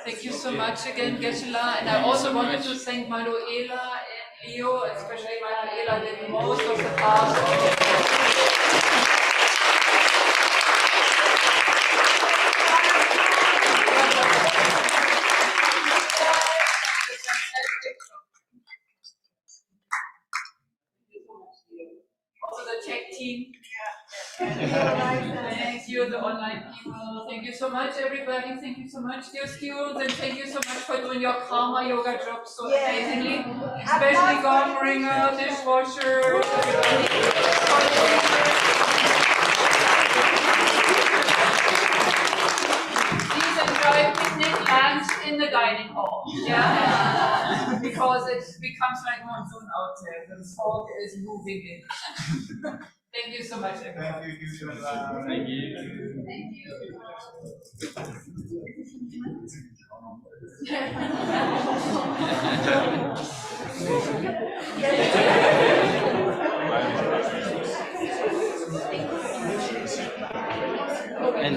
Thank you so much again, Geshe La. And I also wanted to thank Manuela and Leo, especially Manuela, did most of the task. Also the tech team. Thank you, the online people. Thank you so much, everybody. Thank you so much, dear students, and thank you so much for doing your karma yoga job so amazingly. Especially gong ringer, dishwasher, everybody. Yeah, because it becomes like monsoon out there. The fog is moving in. Thank you so much, everyone. Thank you. And